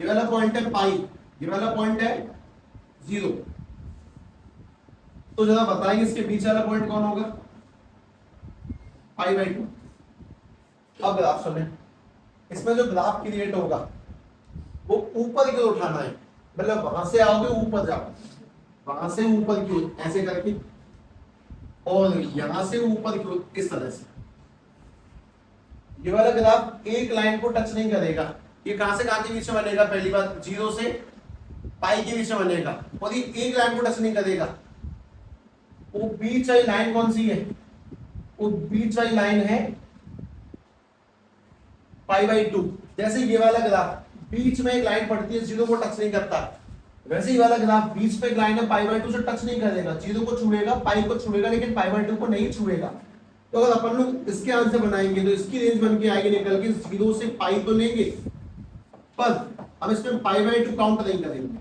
ये वाला पॉइंट है पाई, ये वाला पॉइंट है 0, तो जरा बताएंगे इसके बीच वाला पॉइंट कौन होगा, π/2। अब ग्राफ सुने, इसमें जो ग्राफ क्रिएट होगा वो ऊपर की ओर उठाना है, मतलब वहां से आओगे ऊपर जाओ, वहां से ऊपर की ओर ऐसे करके, और यहां से ऊपर की ओर इस तरह से। ये वाला ग्राफ एक लाइन को टच नहीं करेगा। ये कहां से कहां के बीच में बनेगा, पहली बात 0 से पाई के बीच में बनेगा, और ये एक लाइन को टच नहीं करेगा। वो बीच वाली लाइन कौन सी है, वो बीच वाली लाइन है π/2। जैसे ये वाला ग्राफ बीच में एक लाइन पड़ती है, 0 को टच नहीं करता, वैसे ही वाला ग्राफ बीच पे एक लाइन है π/2 से टच नहीं करेगा, 0 को छुएगा, पाई को छुएगा, लेकिन π/2 को नहीं छुएगा। तो अगर अपन लोग इसके आंसर बनाएंगे तो इसकी रेंज बन के आएगी निकल के 0 से पाई तो लेंगे, पर हम इसमें π/2 काउंट नहीं करेंगे।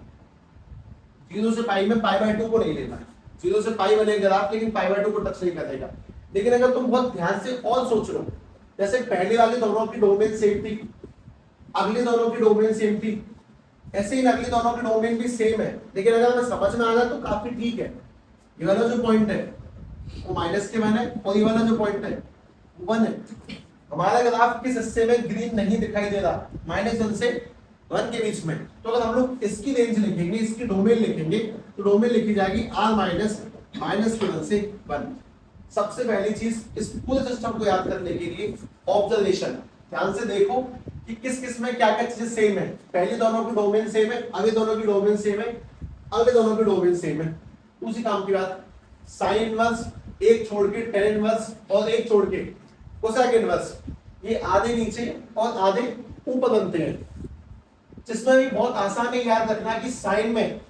0 से पाई में π/2 को नहीं लेना है, 0 से पाई बनेगा ग्राफ, लेकिन π/2 को टच नहीं करेगा। लेकिन अगर तुम बहुत ध्यान से और सोच लो, जैसे पहले वाले दोनों की डोमेन सेम थी, अगले दोनों की डोमेन सेम थी, ऐसे ही अगले दोनों की डोमेन भी सेम है, लेकिन अगर हमें समझ में आ जाए तो काफी ठीक है। ये वाला जो पॉइंट है वो -1 है, और ये वाला जो पॉइंट है वो 1 है। हमारा ग्राफ किस हिस्से में ग्रीन नहीं दिखाई दे रहा, -1 से 1 के बीच में। तो अगर हम लोग इसकी रेंज लिखेंगे, इसकी डोमेन लिखेंगे, तो डोमेन लिखी जाएगी R- -1 से 1। सबसे पहली चीज इस पूरे सिस्टम को याद करने के लिए ऑब्जर्वेशन, ध्यान से देखो कि किस किस में क्या क्या चीजें सेम है। पहले दोनों की डोमेन सेम है, अगले दोनों की डोमेन सेम है, अगले दोनों की डोमेन सेम है। उसी काम की बात, साइन इनवर्स एक छोड़ के, टेन इनवर्स और एक छोड़ के कोसेक इनवर्स, ये आधे नीचे और आधे ऊपर बनते हैं। जिसमें भी बहुत आसान है याद रखना कि साइन में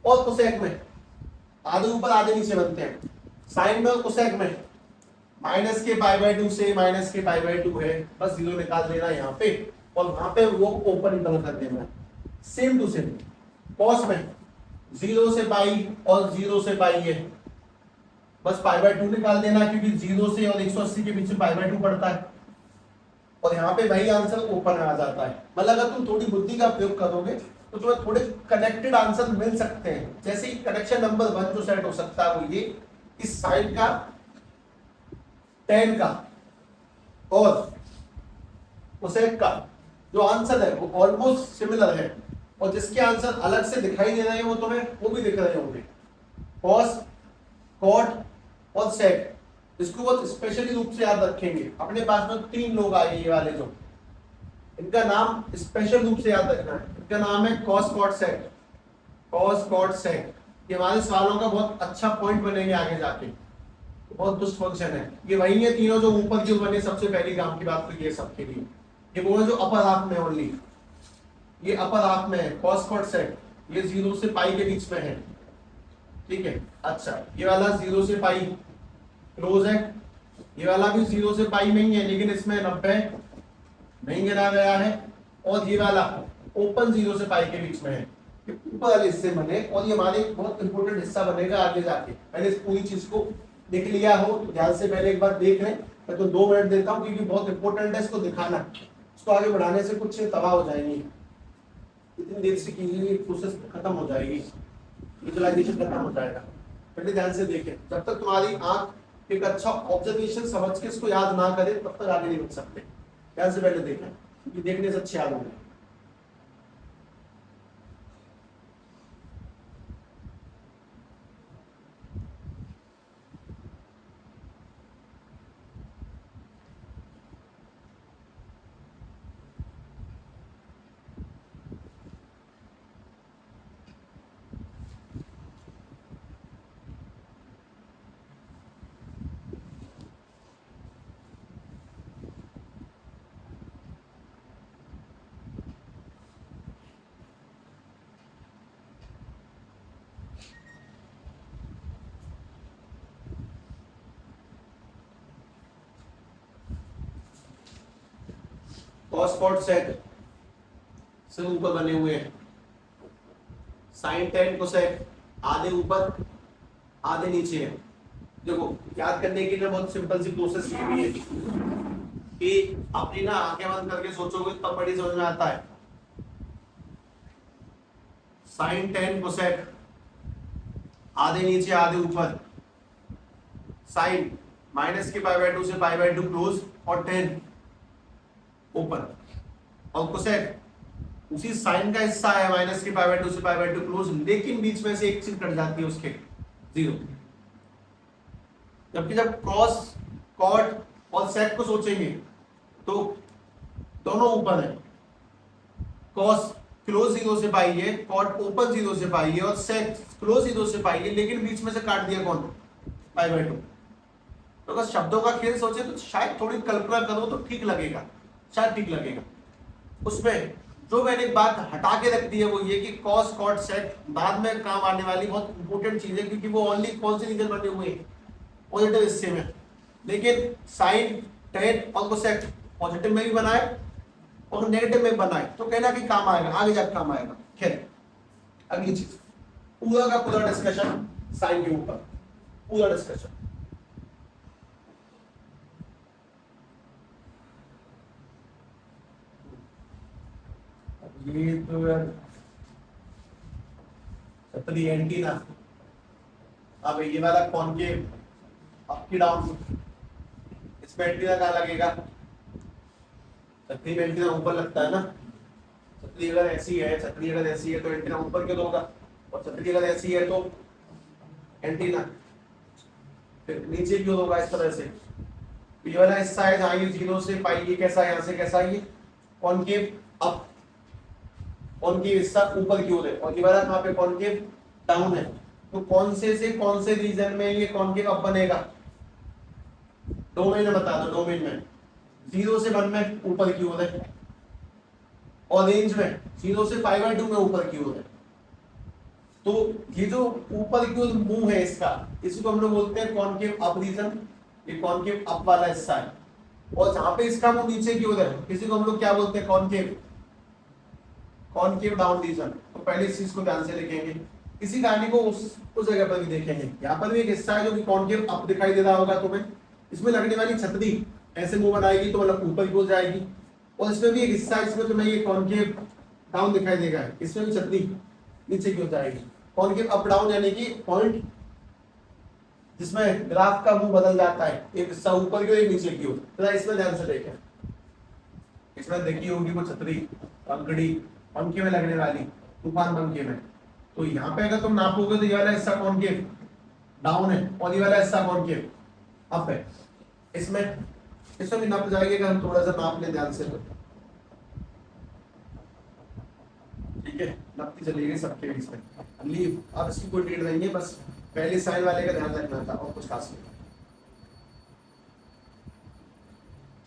और कोसेक में आधे ऊपर आधे नीचे बनते हैं। साइन में और कोसेक में माइनस के π/2 से माइनस के π/2 है, बस 0 निकाल देना यहाँ पे, और वहां पे वो ओपन इंटरवल कर देना। सेम टू सेम कॉस में 0 से पाई और 0 से पाई है, बस π/2 निकाल देना, क्योंकि 0 से और 180 के बीच में π/2 पड़ता है, और यहाँ पे वही आंसर ओपन आ जाता है। मतलब अगर तुम थोड़ी बुद्धि का प्रयोग करोगे तो तुम्हें थोड़े कनेक्टेड आंसर मिल सकते हैं। जैसे ही कनेक्शन नंबर 1 जो सेट हो सकता है वो ये, इस साइन का, टेन का और कोसेक का, जो आंसर है वो ऑलमोस्ट सिमिलर है, और जिसके आंसर अलग से दिखाई दे रहे हैं वो तुम्हें वो भी दिख रहे होंगे, कॉस, कॉट और सेक। इसको बहुत स्पेशली रूप से याद रखेंगे। अपने पास में 3 लोग आए ये वाले जो, इनका नाम स्पेशल रूप से याद रखना है। इनका नाम है cos cot sec, cos cot sec. ये हमारे सवालों का बहुत अच्छा पॉइंट बनेंगे आगे जाके, बहुत दुष्ट फंक्शन है। ये वही है तीनों जो ऊपर जो बने सबसे पहली काम की बात तो ये सबके लिए, ये वो है जो अपर हाफ में ओनली, ये अपर हाफ में है कॉस कॉट सेक, ये 0 से पाई के बीच में है, ठीक है। अच्छा ये वाला 0 से पाई क्लोज है, ये वाला भी 0 से पाई में ही है लेकिन इसमें 90 नहीं गिना गया है, और ये वाला ओपन 0 से पाई के बीच में है। ये ऊपर वाले हिस्से बने और ये हमारे बहुत इंपॉर्टेंट हिस्सा बनेगा आगे जाके। मैंने इस पूरी चीज को लिख लिया हो तो ध्यान से पहले एक बार देख लें। मैं तो 2 मिनट देता हूँ क्योंकि बहुत इंपॉर्टेंट है इसको दिखाना, इसको आगे बढ़ाने से कुछ तबाह हो जाएंगी। इतनी देर से की हुई प्रोसेस खत्म हो जाएगी, विजुअलाइजेशन खत्म हो जाएगा। पहले ध्यान से देखें, जब तक तुम्हारी आंख एक अच्छा ऑब्जर्वेशन समझ के इसको याद ना करे तब तक आगे नहीं बढ़ सकते। ध्यान से पहले देखें, ये देखने से अच्छे याद होंगे। कॉस कॉट सेक सब ऊपर बने हुए हैं, साइन टेन कोसेक आधे ऊपर आधे नीचे है। देखो याद करने की ना बहुत सिंपल सी प्रोसेस ये भी है कि अपनी ना आंखें बंद करके सोचोगे तब बड़ी समझ में आता है। साइन टेन कोसेक आधे नीचे आधे ऊपर, साइन माइनस के π/2 से π/2 क्लोज और 10 ओपन, और कोसेक उसी साइन का हिस्सा है माइनस के π/2 से π/2 क्लोज, लेकिन बीच में से एक चीज कट जाती है उसके 0। जबकि जब क्रॉस कॉट और सेक को सोचेंगे तो दोनों ऊपर है, कॉस क्लोज 0 से पाई है, कॉट ओपन 0 से पाई है और सेक क्लोज 0 से पाई है, लेकिन बीच में से काट दिया कौन, π/2। तो अगर शब्दों का खेल सोचे तो शायद थोड़ी कल्पना करो तो ठीक लगेगा, शायद ठीक लगेगा। उसमें जो मैंने एक बात हटा के रख दी है वो ये कि कॉस कॉट सेक बाद में काम आने वाली बहुत इंपॉर्टेंट चीज है, क्योंकि वो ओनली कौन से रीजन बने हुए हैं, पॉजिटिव हिस्से में। लेकिन साइन टेन और कोसेक पॉजिटिव में भी बनाए और नेगेटिव में बनाए तो कहना कि काम आएगा, आगे जाकर काम आएगा। खैर अगली चीज, पूरा का पूरा डिस्कशन साइन के ऊपर, पूरा डिस्कशन। ये तो यार छतरी एंटीना, अब ये वाला कॉनकेव अप की डाउन, इसमें एंटीना कहाँ लगेगा, छतरी में एंटीना ऊपर लगता है ना। छतरी अगर ऐसी है, छतरी अगर ऐसी है तो एंटीना ऊपर क्यों होगा, और छतरी अगर ऐसी है तो एंटीना फिर नीचे क्यों होगा इस तरह से। ये वाला हिस्सा है जहाँ ये 0 से पाई, ये कैसा है, यहाँ से कैसा है, ये कॉनकेव अप, कॉनकेव हिस्सा ऊपर की ओर है, और ये वाला कहाँ पे कॉनकेव डाउन है। तो कौन से कौन से रीजन में ये कॉनकेव अप बनेगा, डोमेन में बता दो। डोमेन में 0 से 1 में ऊपर की ओर है, और रेंज में 0 से π/2 में ऊपर की ओर है। तो ये जो ऊपर की ओर मुंह है इसका, इसको हम लोग बोलते हैं कॉनकेव अप रीजन, ये कॉनकेव अप वाला हिस्सा है। और जहां पे इसका मुंह नीचे की ओर है किसी को हम लोग क्या बोलते हैं, कॉनकेव, कॉनकेव डाउन रीजन। तो पहले इस चीज को ध्यान से लिखेंगे, इसी कहानी को उस जगह पर भी देखेंगे। यहाँ पर भी एक हिस्सा है जो कि कॉनकेव अप दिखाई दे रहा होगा तुम्हें, इसमें लगने वाली छतरी ऐसे मुंह बनाएगी तो मतलब ऊपर की ओर जाएगी, और इसमें भी एक हिस्सा है इसमें तुम्हें ये कॉनकेव डाउन दिखाई देगा, इसमें भी छतरी नीचे की ओर जाएगी। कॉनकेव अप डाउन यानी कि पॉइंट जिसमें ग्राफ का मुंह बदल जाता है, एक हिस्सा ऊपर की ओर एक नीचे की ओर। तो इसमें ध्यान से देखें, इसमें देखी होगी वो छतरी, पंखड़ी, पंखे में लगने वाली, तूफान पंखे में। तो यहाँ पे अगर तुम नापोगे तो ये वाला हिस्सा कॉनकेव डाउन है और ये वाला हिस्सा कॉनकेव अप है। इसमें इसमें भी नाप जाएगा कि हम थोड़ा सा नाप लें ध्यान से, तो ठीक है, नापती चलेगी सबके बीच में। लीव अब इसकी कोई नीड नहीं है, बस पहले साइन वाले का ध्यान रखना था और कुछ खास नहीं।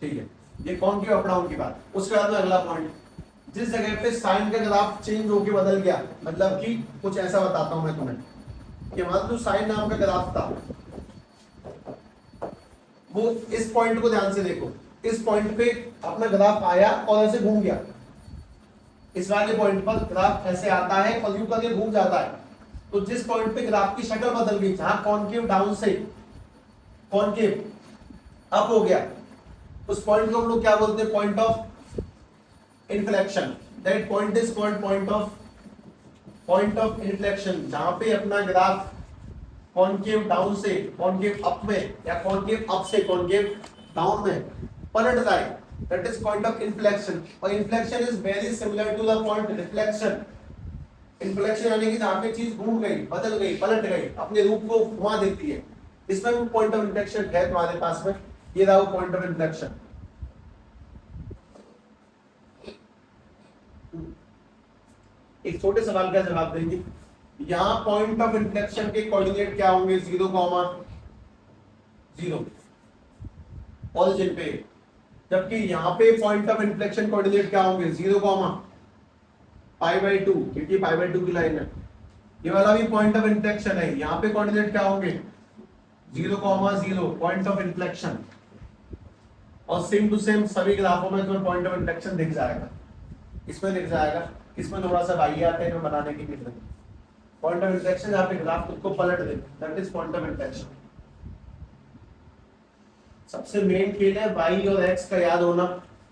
ठीक है, ये कॉनकेव अप डाउन की बात। उसके बाद में अगला पॉइंट, जिस जगह पे साइन का ग्राफ चेंज होके बदल गया, मतलब कि कुछ ऐसा बताता हूं मैं तुम्हें कि मान लो साइन नाम का ग्राफ था, वो इस पॉइंट को ध्यान से देखो, इस पॉइंट पे अपना ग्राफ आया और ऐसे घूम गया। इस वाले पॉइंट पर ग्राफ ऐसे आता है और यूं करके घूम जाता है। तो जिस पॉइंट पे ग्राफ की शक्ल बदल गई, जहां कॉनकेव डाउन से कॉनकेव अप हो गया, उस पॉइंट को हम लोग क्या बोलते हैं? Point of inflection. That point is called point of inflection. जहां पे अपना ग्राफ कॉनकेव डाउन से कॉनकेव अप में या कॉनकेव अप से कॉनकेव डाउन में पलट जाए, that is point of inflection. और inflection is very similar to the point reflection. Inflection यानी कि जहां पे चीज घूम गई, बदल गई, पलट गई, अपने रूप को घुमा देती है, इसमें भी पॉइंट ऑफ इन्फ्लेक्शन है तुम्हारे पास में। ये रहा वो पॉइंट ऑफ इन्फ्लेक्शन। एक छोटे सवाल का जवाब देंगे, यहां पॉइंट ऑफ इन्फ्लेक्शन के कोऑर्डिनेट क्या होंगे? 0,0 ओरिजिन पे। जबकि यहां पे पॉइंट ऑफ इन्फ्लेक्शन कोऑर्डिनेट क्या होंगे? 0,π/2, क्योंकि π/2 की लाइन है। ये वाला भी पॉइंट ऑफ इन्फ्लेक्शन है, यहां पे कोऑर्डिनेट क्या होंगे? 0,0 पॉइंट ऑफ इन्फ्लेक्शन। और सेम टू सेम सभी ग्राफों में तुम्हें पॉइंट ऑफ इन्फ्लेक्शन दिख जाएगा, इसमें दिख जाएगा, इसमें थोड़ा सा वाहियात है, बनाने की नीड नहीं। पॉइंट ऑफ इन्फ्लेक्शन जहां पे ग्राफ खुद को पलट दे, that is point of inflection. सबसे मेन खेल है y और x का याद होना।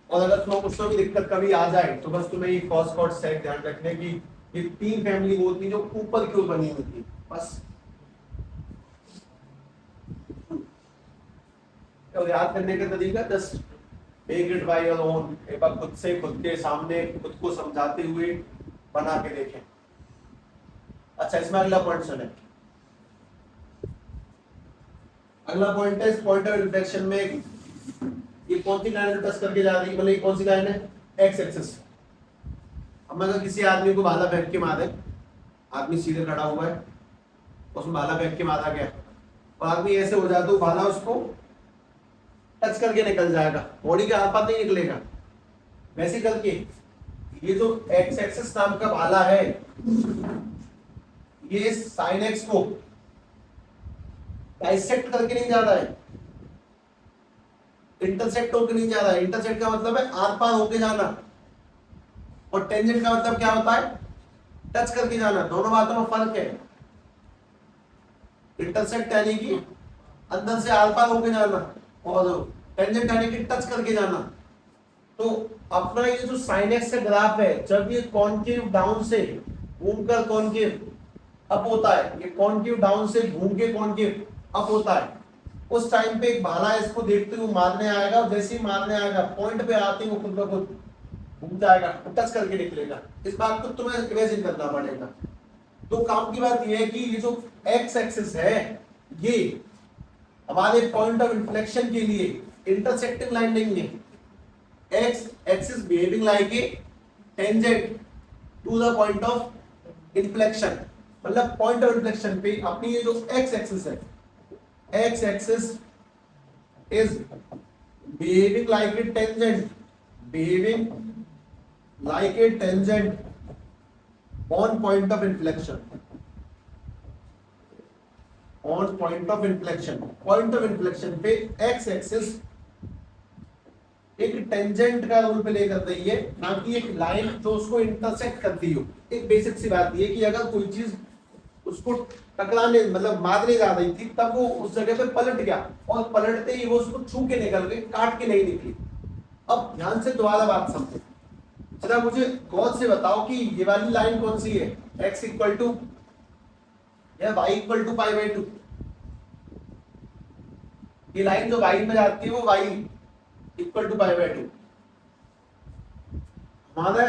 और अगर तुम्हें उसमें भी दिक्कत कभी आ जाए तो बस तुम्हें ये cos cot sec ध्यान रखने की, ये तीन फैमिली होती है जो ऊपर की ओर बनी होती है, बस। तो याद करने का तरीका just make it by your own, एक बार खुद से खुद के सामने खुद को समझाते हुए बना के देखें। अच्छा, इसमें अगला पॉइंट सुने। अगला पॉइंट है, इस पॉइंट ऑफ इन्फ्लेक्शन में ये कौन सी लाइन टच करके जा रही है? मतलब ये कौन सी लाइन है? X axis. अब अगर किसी आदमी को भाला फेंक के मारे, आदमी सीधे खड़ा हुआ है, उसमें भाला फेंक के मारा गया और आदमी ऐसे हो जाए तो भाला उसको टच करके निकल जाएगा, बॉडी के आर पार नहीं निकलेगा। वैसे करके ये जो एक्स एक्सिस नाम का भाला है, ये साइन एक्स को डाइसेक्ट करके नहीं जा रहा है, इंटरसेक्ट होकर नहीं जा रहा है। इंटरसेक्ट का मतलब है आर पार होके जाना, और टेंजेंट का मतलब क्या होता है? टच करके जाना। दोनों बातों में फर्क है। इंटरसेक्ट यानी कि अंदर से आर पार होके जाना, और टेंजेंट यानी कि टच करके जाना। तो अपना ये जो साइन एक्स का ग्राफ है, जब ये कॉनकेव डाउन से घूमकर कॉनकेव अप होता है, ये कॉनकेव डाउन से घूम के कॉनकेव अप होता है, उस टाइम पे एक भाला इसको देखते हुए मारने आएगा, और जैसे ही मारने आएगा पॉइंट पे आते ही वो खुद ब खुद घूम जाएगा, टच करके निकलेगा। इस बात को तुम्हें इमेजिन करना पड़ेगा। तो काम की बात यह है कि ये जो एक्स एक्सिस है, ये हमारे पॉइंट ऑफ इन्फ्लेक्शन के लिए इंटरसेक्टिंग लाइन नहीं है। X axis behaving like a tangent to the point of inflection. मतलब पॉइंट ऑफ इन्फ्लेक्शन पे अपनी ये जो एक्स एक्सिस है, x axis is behaving like a tangent, behaving like a tangent on point of inflection, on point of inflection. Point of inflection पे x axis एक tangent का role play कर रही है, ना कि एक लाइन जो उसको इंटरसेक्ट करती हो। एक बेसिक सी बात ये कि अगर कोई चीज उसको टकराने मतलब मारने जा रही थी, तब वो उस जगह पे पलट गया, और पलटते ही वो उसको छू के निकल गई, काट के नहीं निकली। अब ध्यान से दोबारा बात समझे। जरा मुझे गौर से बताओ कि ये वाली लाइन कौन सी है? x इक्वल टू या y इक्वल टू π/2। ये लाइन जो y में जाती है वो y इक्वल टू π/2। हमारा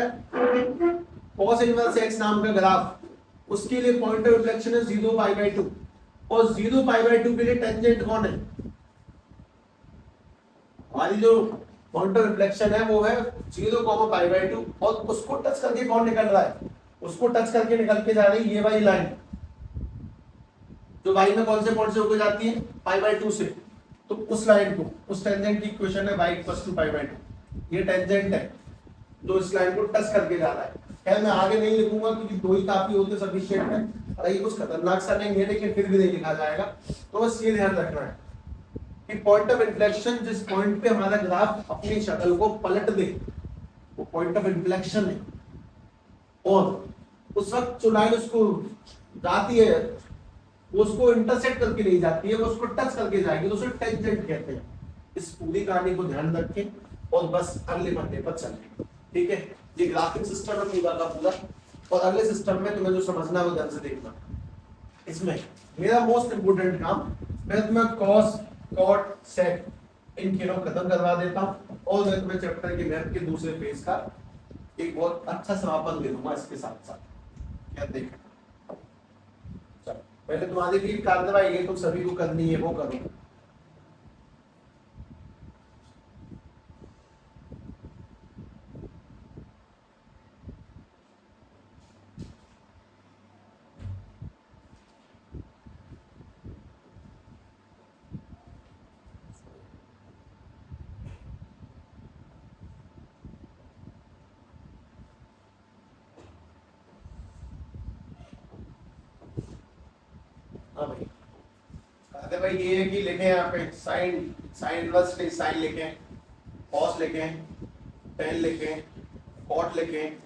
cos इनवर्स x नाम का ग्राफ, उसके लिए पॉइंट ऑफ रिफ्लेक्शन है 0 π/2 और 0 π/2 के लिए टेंजेंट कौन है? हमारी जो पॉइंट ऑफ रिफ्लेक्शन है वो है 0, π/2 और उसको टच करके कौन निकल रहा है? उसको टच करके निकल के जा रही है ये वाली लाइन, जो y में कौन से पॉइंट से होकर जाती है? π/2 से। तो उस लाइन को, उस टेंजेंट की इक्वेशन है y = π/2। ये टेंजेंट है जो इस लाइन को टच करके जा रहा है। खैर मैं आगे नहीं लिखूंगा क्योंकि दो ही काफी होते सफिशिएंट है, और ये कुछ खतरनाक सा नहीं है, लेकिन फिर भी नहीं लिखा जाएगा। तो बस ये ध्यान रखना है कि पॉइंट ऑफ इन्फ्लेक्शन, जिस पॉइंट पे हमारा ग्राफ अपनी शक्ल को पलट दे, वो पॉइंट ऑफ इन्फ्लेक्शन है। और उस वक्त जो लाइन उसको जाती है, वो उसको इंटरसेक्ट करके नहीं जाती है, वो उसको टच करके जाएगी, तो उसे टेंजेंट कहते हैं। इस पूरी कहानी को ध्यान रखें और बस अगले पन्ने पर चलें। ठीक है, ये ग्राफिक सिस्टम है पूरा का पूरा, और अगले सिस्टम में तुम्हें जो समझना है वो ध्यान से देखना। इसमें मेरा मोस्ट इंपोर्टेंट काम, मैं तुम्हें कॉस, कॉट, सेक इन तीनों खत्म करवा देता हूँ, और मैं तुम्हें चैप्टर के मैथ के दूसरे पेज का एक बहुत अच्छा समापन दे दूंगा इसके साथ साथ। क्या देख, चलो पहले तुम्हारी भी कार्रवाई ये तुम सभी को करनी है, वो करो। हाँ भाई, अरे भाई ये है कि लिखें यहाँ पे साइन, साइन इनवर्स नहीं, साइन लिखें, कॉस लिखें, टेन लिखें, कॉट लिखें,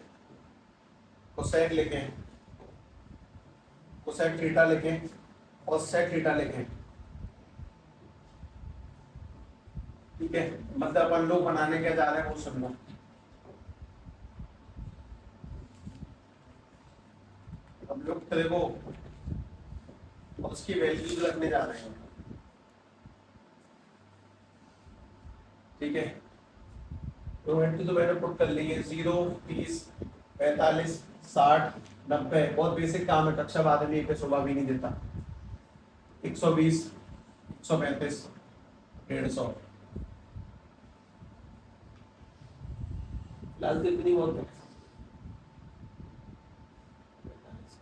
कोसेक लिखें, कोसेक थीटा लिखें और सेक थीटा लिखें। ठीक है, मतलब अपन लोग बनाने क्या जा रहे हैं वो सुनना। हम लोग तेरे को उसकी वैल्यूज रखने जा रहे हैं। ठीक है, तो वैल्यू तो मैंने पुट कर ली है 0, 30, 45, 60, 90। बहुत बेसिक काम है, कक्षा बाद में पे सुबह भी नहीं देता। 120, 135, 150, फिलहाल तो इतनी बहुत है।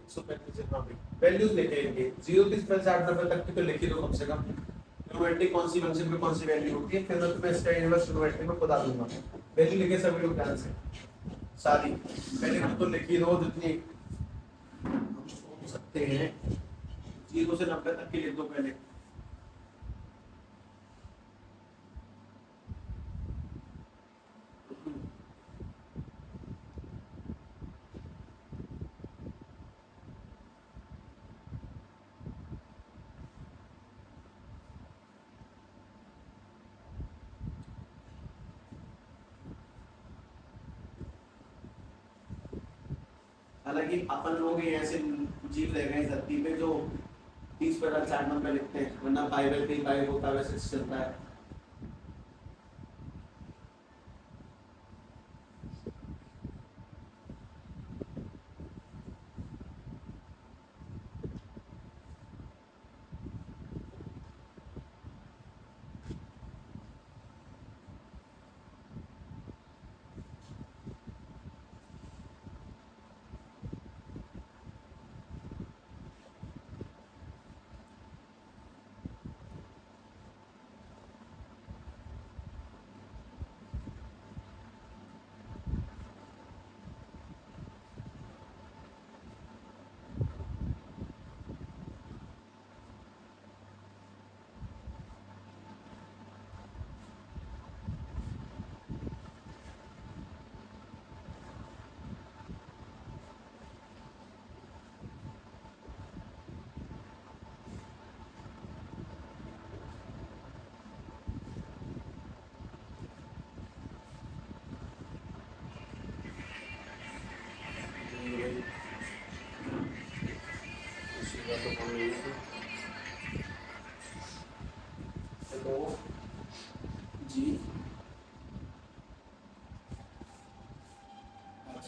135 वैल्यूज लिखे इनके 0, 30, 50, 60, 90 तक की तो लिखी दो कम से कम। ट्रिग्नोमेट्रिक कौन सी फंक्शन पे कौन सी वैल्यू होती है, फिर मैं तुम्हें इसका इनवर्स ट्रिग्नोमेट्रिक में बता दूंगा। वैल्यू लिखे सभी लोग ध्यान से सारी, पहले तो लिखी दो जितनी हम सोच सकते हैं। 0 से 90 तक की लिख दो पहले। हालांकि अपन लोग ही ऐसे जीव रह गए धरती पे जो 30 पर 4 नंबर लिखते हैं, वरना 5/3 5 होता है, वैसे चलता है।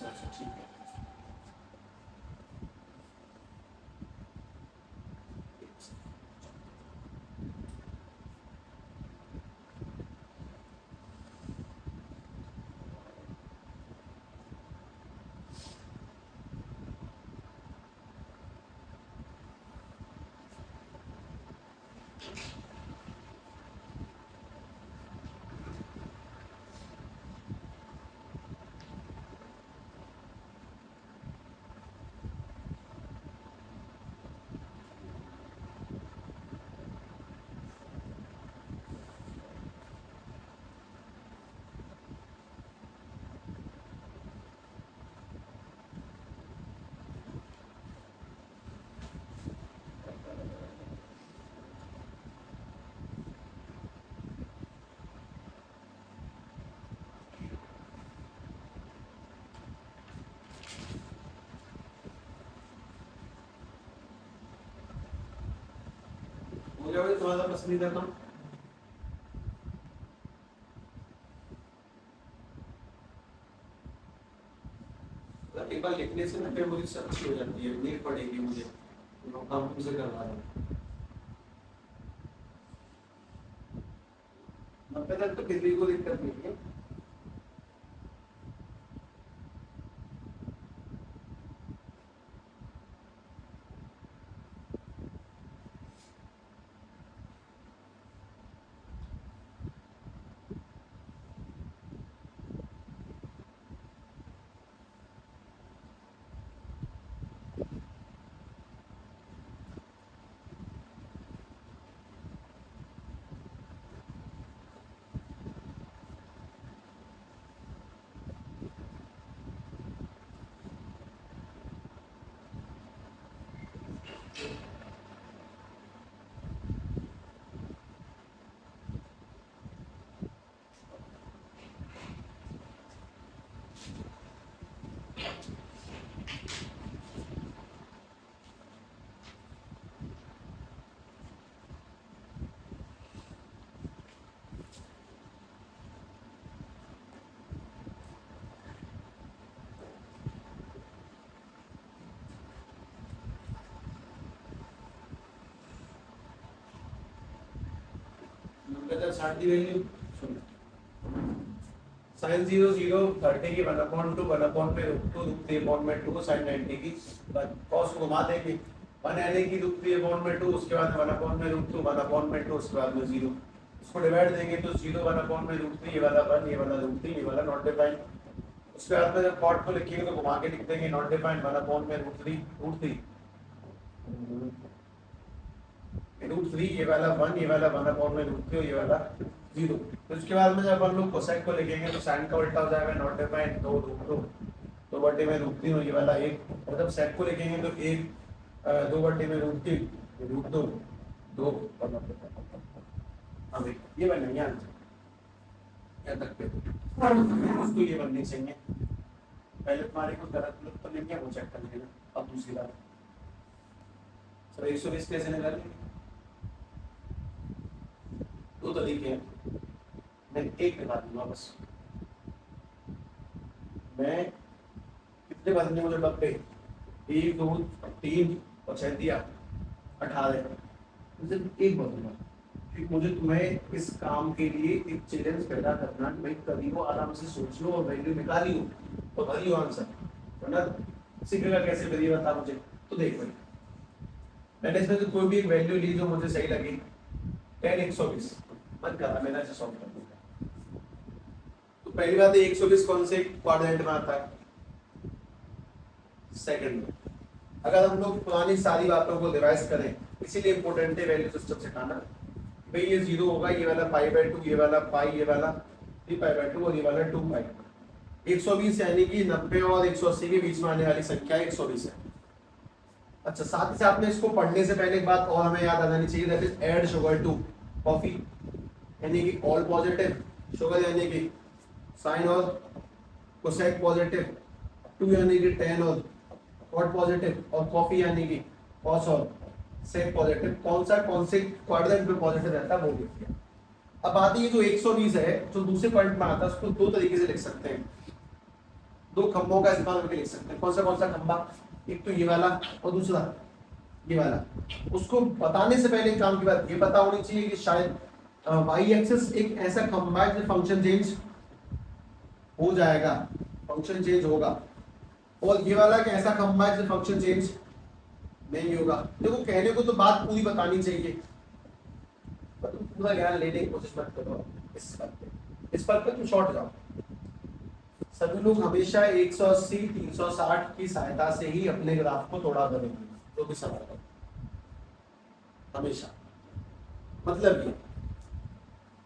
अच्छा ठीक है। मुझे तुम्हारा पसंदीदा काम एक बार लिखने से ना मेमोरी से अच्छी हो जाती है, नीड पड़ेगी मुझे काम तुमसे करवा रहा हूँ। 90 तक तो किसी को दिक्कत नहीं है। साइन 0 0 30 की 1/2 1/2 रूट 3/2 साइन 90 की कॉस घुमा देंगे 1 आने की रूट 3/2 उसके बाद 1/2 1/2 उसके बाद में 0 इसको डिवाइड देंगे तो 0 1/√3 ये वाला 1 ये वाला √3 ये वाला नॉट डिफाइंड। उसके बाद में जब कॉट को लिखेंगे तो घुमा के लिख देंगे नॉट डिफाइंड 1/√3 √3 ये वाला 1 ये वाला 1/√3 ये वाला 0। तो उसके बाद में जब हम लोग कोसेक को लिखेंगे तो साइन का उल्टा हो जाएगा नॉट डिफाइंड 2 √2 2 बटे में √3 ये वाला 1 और जब सेक को लिखेंगे तो 1 2 बटे में √3 √2 2 अब ये बनेंगे आंसर याद रखते उसको ये बननी चाहिए। पहले तुम्हारे को गलत तो नहीं किया वो चेक कर लेना। अब दूसरी बात सर 120 कैसे निकालेंगे? दो तरीके हैं, मैं एक निकाल दूंगा बस। मैं कितने बदलने मुझे 90 1 2 3 और 6 दिया 18 सिर्फ एक बदलूंगा क्योंकि मुझे तुम्हें इस काम के लिए एक चैलेंज पैदा करना कि भाई कभी वो आराम से सोच लो और वैल्यू निकाली हो तो भरी हो आंसर वरना सीखेगा कैसे करिए बता मुझे। तो देख भाई मैंने इसमें से कोई भी एक वैल्यू ली जो मुझे सही लगी 10 120 मत करना मैंने ऐसे सॉल्व कर दूंगा। तो पहली बात है 120 कौन से क्वाड्रेंट में आता है? सेकंड में। अगर हम लोग पुरानी सारी बातों को रिवाइज करें इसीलिए इंपॉर्टेंट है वैल्यू सिस्टम सिखाना भाई ये 0 होगा ये वाला π/2 ये वाला पाई ये वाला 3π/2 और ये वाला 2π। 120 यानी कि 90 और 180 के बीच में आने वाली संख्या 120 है। अच्छा साथ ही साथ में इसको पढ़ने से पहले एक बात और हमें याद आ जानी चाहिए that is add sugar to coffee यानी कि ऑल पॉजिटिव शुगर यानी कि साइन और कोसेक पॉजिटिव 2 यानी कि tan और कॉट पॉजिटिव और कॉफी यानी कि कॉस और सेक पॉजिटिव कौन से क्वाड्रेंट में पॉजिटिव रहता है वो देखिए। अब बात ये जो 120 है जो दूसरे पॉइंट में आता है उसको दो तरीके से लिख सकते हैं। दो खंभों का इस्तेमाल करके लिख सकते हैं। कौन सा खंभा? एक तो ये वाला और दूसरा ये वाला। उसको बताने से पहले एक काम की बात ये पता होनी चाहिए कि शायद वाई एक्सिस एक ऐसा खंभा है जो फंक्शन चेंज हो जाएगा, फंक्शन चेंज होगा, और ये वाला एक ऐसा खंभा है जो फंक्शन चेंज नहीं होगा। देखो कहने को तो बात पूरी बतानी चाहिए, पर तुम पूरा ज्ञान लेने की कोशिश मत करो। इस पर तुम शॉर्ट जाओ। सभी लोग हमेशा 180 360 की सहायता से ही अपने ग्राफ को तोड़ा करेंगे, जो भी सवाल है हमेशा। मतलब ये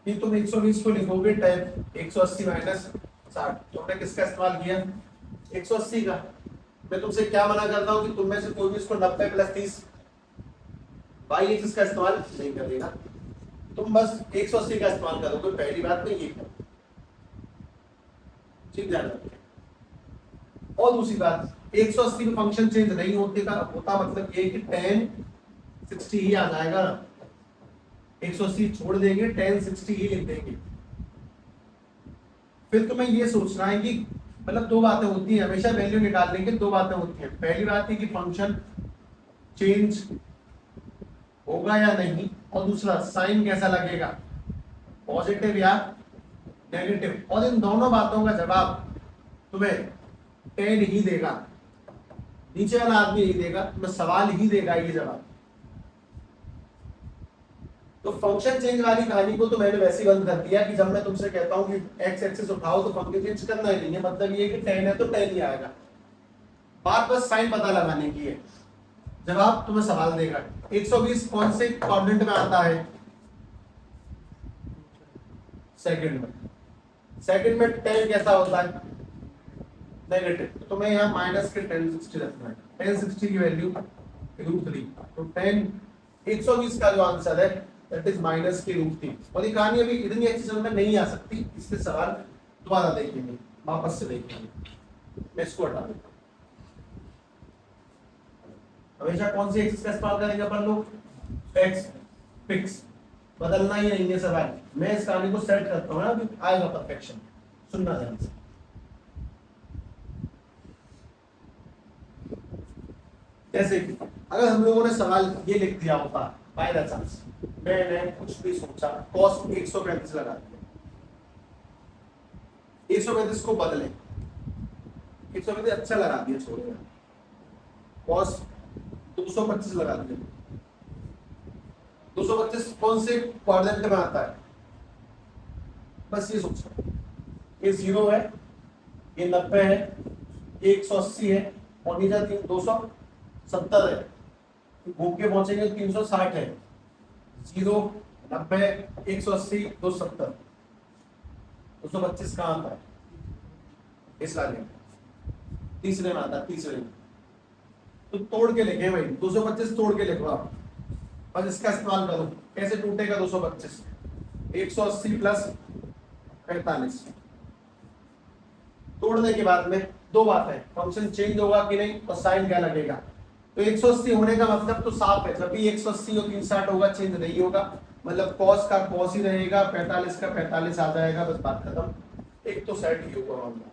कि तुम 120 को लिखोगे 10 180 माइनस 60, तुमने किसका इस्तेमाल किया? 180 का। मैं तुमसे क्या मना करता हूँ कि तुम में से कोई भी इसको 90 प्लस 30 बाई एक्सिस का इस्तेमाल नहीं करेगा, तुम बस 180 का इस्तेमाल करोगे। पहली बात तो ये है, ठीक ध्यान रखें। और दूसरी बात, 180 में फंक्शन चेंज नहीं होता मतलब ये कि 10 60 ही आ जाएगा। 180 छोड़ देंगे, 10 60 ही लिख देंगे। फिर तुम्हें ये सोचना है कि मतलब दो बातें होती हैं हमेशा वैल्यू निकालने की, दो बातें होती हैं। पहली बात है कि फंक्शन चेंज होगा या नहीं, और दूसरा साइन कैसा लगेगा, पॉजिटिव या नेगेटिव। और इन दोनों बातों का जवाब तुम्हें 10 ही देगा, नीचे वाला आदमी नहीं देगा, तुम्हें सवाल ही देगा ये जवाब। तो फंक्शन चेंज वाली कहानी को तो मैंने वैसे ही बंद कर दिया कि जब मैं तुमसे कहता हूं कि एक्स एक्सिस उठाओ तो फंक्शन चेंज करना ही नहीं है, मतलब ये कि 10 है तो 10 ही आएगा। बात बस साइन पता लगाने की है, जवाब तुम्हें सवाल देगा। 120 कौन से क्वाड्रेंट में आता है? सेकंड में। सेकंड में 10 कैसा होता है? नेगेटिव। तो तुम्हें यहाँ माइनस के 1060 रखना है। 1060 की वैल्यू √3, तो 10 120 का जो आंसर है दैट इज माइनस के √3। और ये कहानी अभी इतनी अच्छी समझ में नहीं आ सकती, इसके सवाल दोबारा देखेंगे, वापस से देखेंगे। मैं इसको हटा देता हूं। हमेशा कौन सी एक्सिस का इस्तेमाल करेंगे अपन लोग? एक्स फिक्स, बदलना ही नहीं है सवाल। मैं इस कहानी को सेट करता हूँ ना, अभी आएगा परफेक्शन। सुनना ध्यान से। जैसे कि अगर हम लोगों ने सवाल ये लिख दिया होता बाय द चांस, मैंने कुछ भी सोचा, cos 135 लगा दिया, 135 को बदले, 135 अच्छा लगा दिया, छोड़िए, cos 225 लगा दिया। 225 कौन से क्वाड्रेंट में आता है? बस ये सोचो, ये 0 है, ये 90 है, ये 180 है, और नीचे 270 है, घूम के पहुंचेंगे 360 है। 0 90 180 270, 225 कहाँ आता है? इस वाले में, तीसरे में आता है, तीसरे में। तो तोड़ के लिखे भाई, 225 तोड़ के लिखो आप, बस इसका इस्तेमाल करो। कैसे टूटेगा 225? 180 प्लस 45। तोड़ने के बाद में दो बात है, फंक्शन चेंज होगा कि नहीं और साइन क्या लगेगा। तो 180 होने का मतलब तो साफ है, जब भी 180 और 360 होगा चेंज नहीं होगा, मतलब cos का cos ही रहेगा, 45 का 45 आ जाएगा, बस बात खत्म। एक तो सेट ही होगा मामला।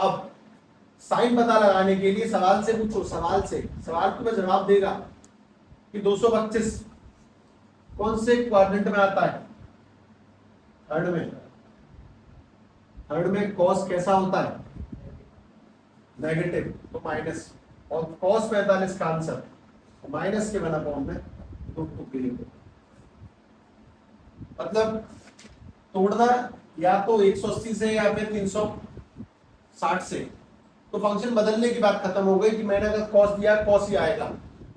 अब साइन पता लगाने के लिए सवाल से पूछो, सवाल तुम्हें जवाब देगा कि 225 कौन से क्वाड्रेंट में आता है? थर्ड में। थर्ड में cos कैसा होता है? नेगेटिव, तो माइनस। और cos 45 का आंसर माइनस के बना फॉर्म में मतलब तोड़ना या तो 180 से या फिर 360 से। तो फंक्शन बदलने की बात खत्म हो गई कि मैंने अगर cos दिया cos ही आएगा।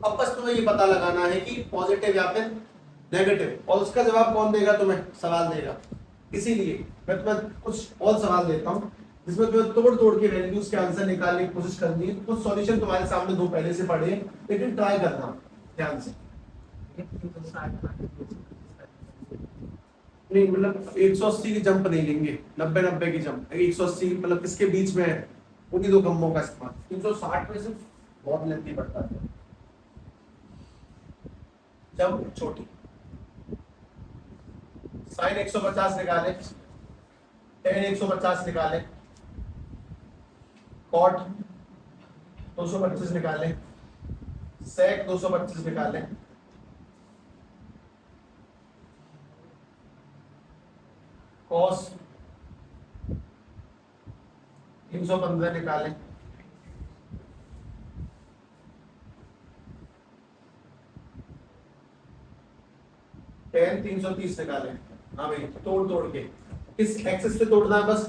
अब बस तुम्हें ये पता लगाना है कि पॉजिटिव या फिर नेगेटिव, और उसका जवाब कौन देगा? तुम्हें सवाल देगा। इसीलिए मैं तुम्हें कुछ और सवाल देता हूँ जिसमें तुम्हें तोड़ तोड़ के वैल्यूज के आंसर निकालने की कोशिश करनी है। कुछ सॉल्यूशन तुम्हारे सामने दो पहले से पढ़े, लेकिन ट्राई करना ध्यान से। नहीं मतलब 180 की जंप नहीं लेंगे, 90 की जंप। 180 मतलब किसके बीच में है, उन्हीं दो खंभों का इस्तेमाल। 360 में से बहुत लेंथी पड़ता है, जंप छोटी। साइन 150 निकाले, tan 150 निकाले, कॉट 225 निकालें, सेक 225 निकालें, कॉस 315 निकालें, टेन 330 निकालें। हाँ भाई तोड़ तोड़ के किस एक्सिस पे तोड़ना है बस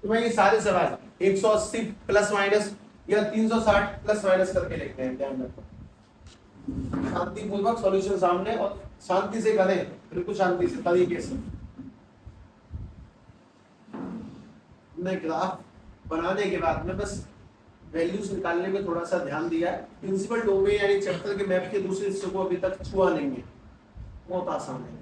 तुम्हें ये सारे सवाल 180 प्लस माइनस या 360 प्लस माइनस करके लिखते हैं, ध्यान रखो। शांतिपूर्वक सॉल्यूशन सामने और शांति से करें, बिल्कुल शांति से तरीके से। ग्राफ बनाने के बाद में बस वैल्यूज निकालने में थोड़ा सा ध्यान दिया है। प्रिंसिपल डोमेन यानी चैप्टर के मैप के दूसरे हिस्से को अभी तक छुआ नहीं है, बहुत आसान है।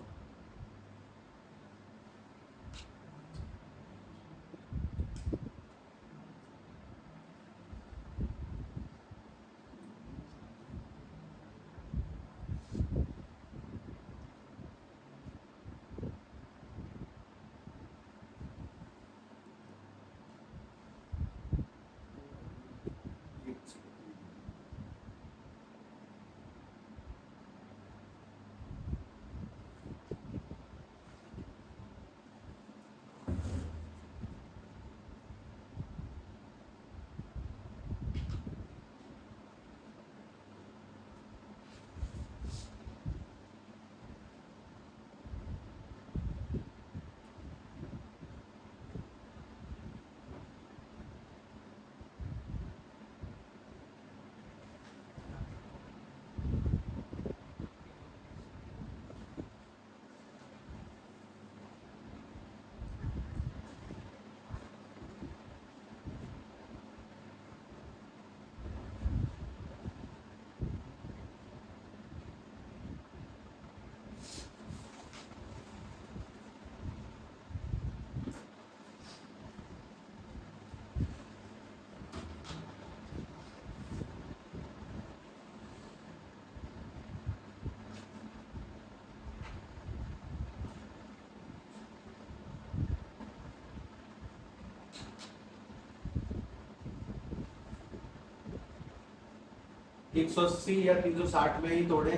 एक 180 या 360 में ही तोड़े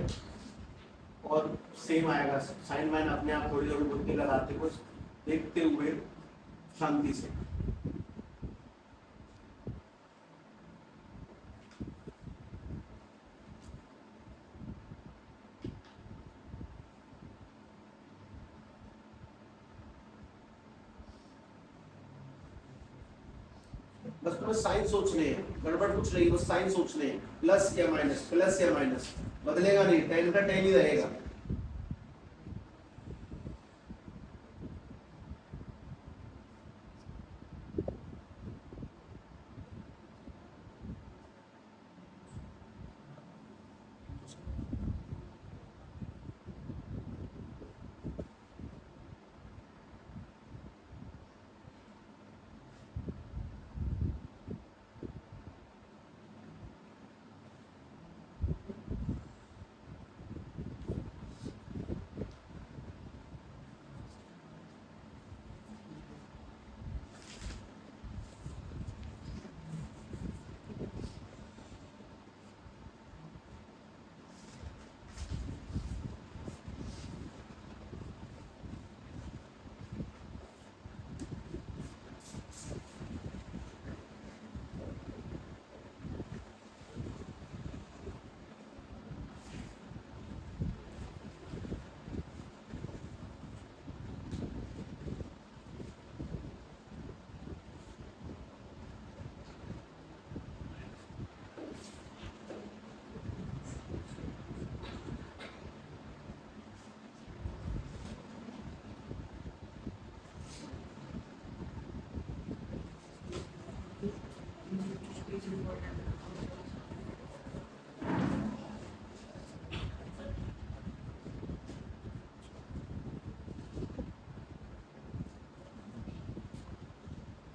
और सेम आएगा साइन वाइन अपने आप थोड़ी थोड़ी बुद्धि लगाते कुछ देखते हुए शांति से। बस तुम्हें साइन सोचने हैं, गड़बड़ कुछ नहीं, बस साइन सोचने हैं, प्लस या माइनस बदलेगा नहीं, टेन का टेन ही रहेगा।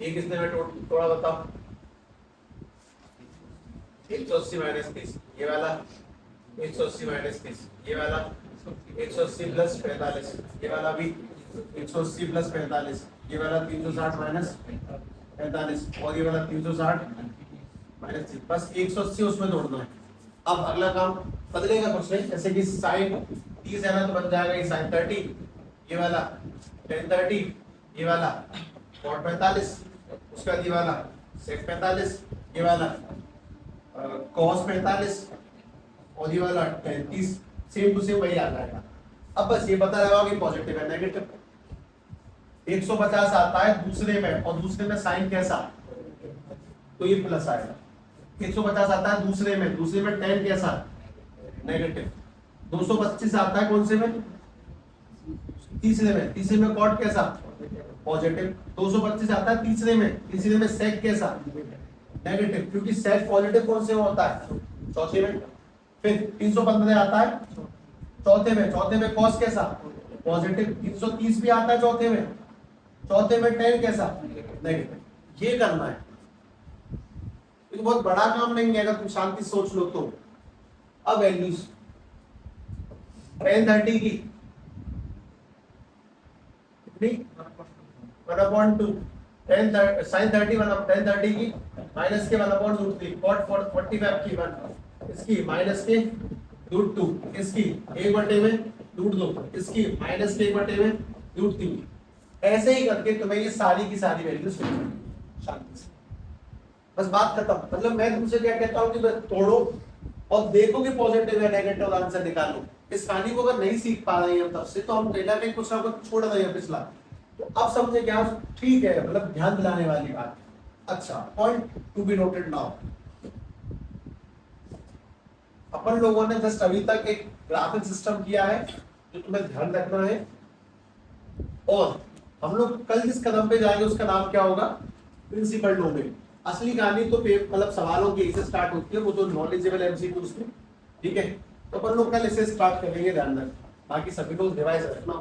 ये किसने में थोड़ा बताओ। 180 माइनस 30, ये वाला 180 माइनस 30, ये वाला 180 प्लस 45, ये वाला भी 180 प्लस 45, ये वाला 360 माइनस 45 और ये वाला 360 -3 बस 180 उसमें जोड़ना है। अब अगला काम बदलेगा कुछ नहीं, जैसे कि साइन 30 है ना तो बन जाएगा ये साइन 30, ये वाला tan 30, ये वाला cot 45, उसके बाद ये वाला sec 45, ये वाला cos 45 और ये वाला tan 30, सेम टू सेम वही आ जाएगा। अब बस ये पता लगाओ कि पॉजिटिव है नेगेटिव। 150 आता है दूसरे में और दूसरे में साइन कैसा, तो ये प्लस आएगा। 150 आता है दूसरे में tan कैसा, नेगेटिव। 225 आता है कौन से में, तीसरे में cot कैसा, पॉजिटिव। 225 आता है तीसरे में sec कैसा, नेगेटिव, क्योंकि sec पॉजिटिव कौन से में होता है, चौथे में। फिर 315 आता है चौथे में cos कैसा, पॉजिटिव। 330 भी आता है चौथे में tan कैसा, नेगेटिव। ये करना है, तो बहुत बड़ा काम नहीं है अगर तुम शांति से सोच लो तो। अब वैल्यूज tan 30 की कितनी 1/2, sin 30 tan 30 की माइनस के 1/√3, cot 45 की 1, इसकी माइनस के √2, इसकी 1/2, इसकी माइनस के 1/3। ऐसे ही करके तुम्हें ये सारी की सारी वैल्यूज शांति से, बस बात खत्म। मतलब मैं तुमसे क्या कहता हूँ कि बस तोड़ो और देखो कि पॉजिटिव है नेगेटिव आंसर निकालो। इस कहानी को अगर नहीं सीख पा रहे हैं तब से, तो हम ट्रेलर में कुछ ना कुछ छोड़ रहे हैं पिछला, तो अब समझे क्या, ठीक है, मतलब ध्यान दिलाने वाली बात। अच्छा, point to be noted now, अपन लोगों ने जस्ट अभी तक एक ग्राफिक सिस्टम किया है जो तुम्हें ध्यान रखना है, और हम लोग कल जिस कदम पे जाएंगे उसका नाम क्या होगा, प्रिंसिपल डोमेन। असली कहानी तो मतलब सवालों की से स्टार्ट होती है, वो तो नॉलेजेबल एमसीक्यूज में, ठीक है। तो अपन लोग कल इसे स्टार्ट करेंगे, ध्यान रखना। बाकी सभी लोग डिवाइस रखना।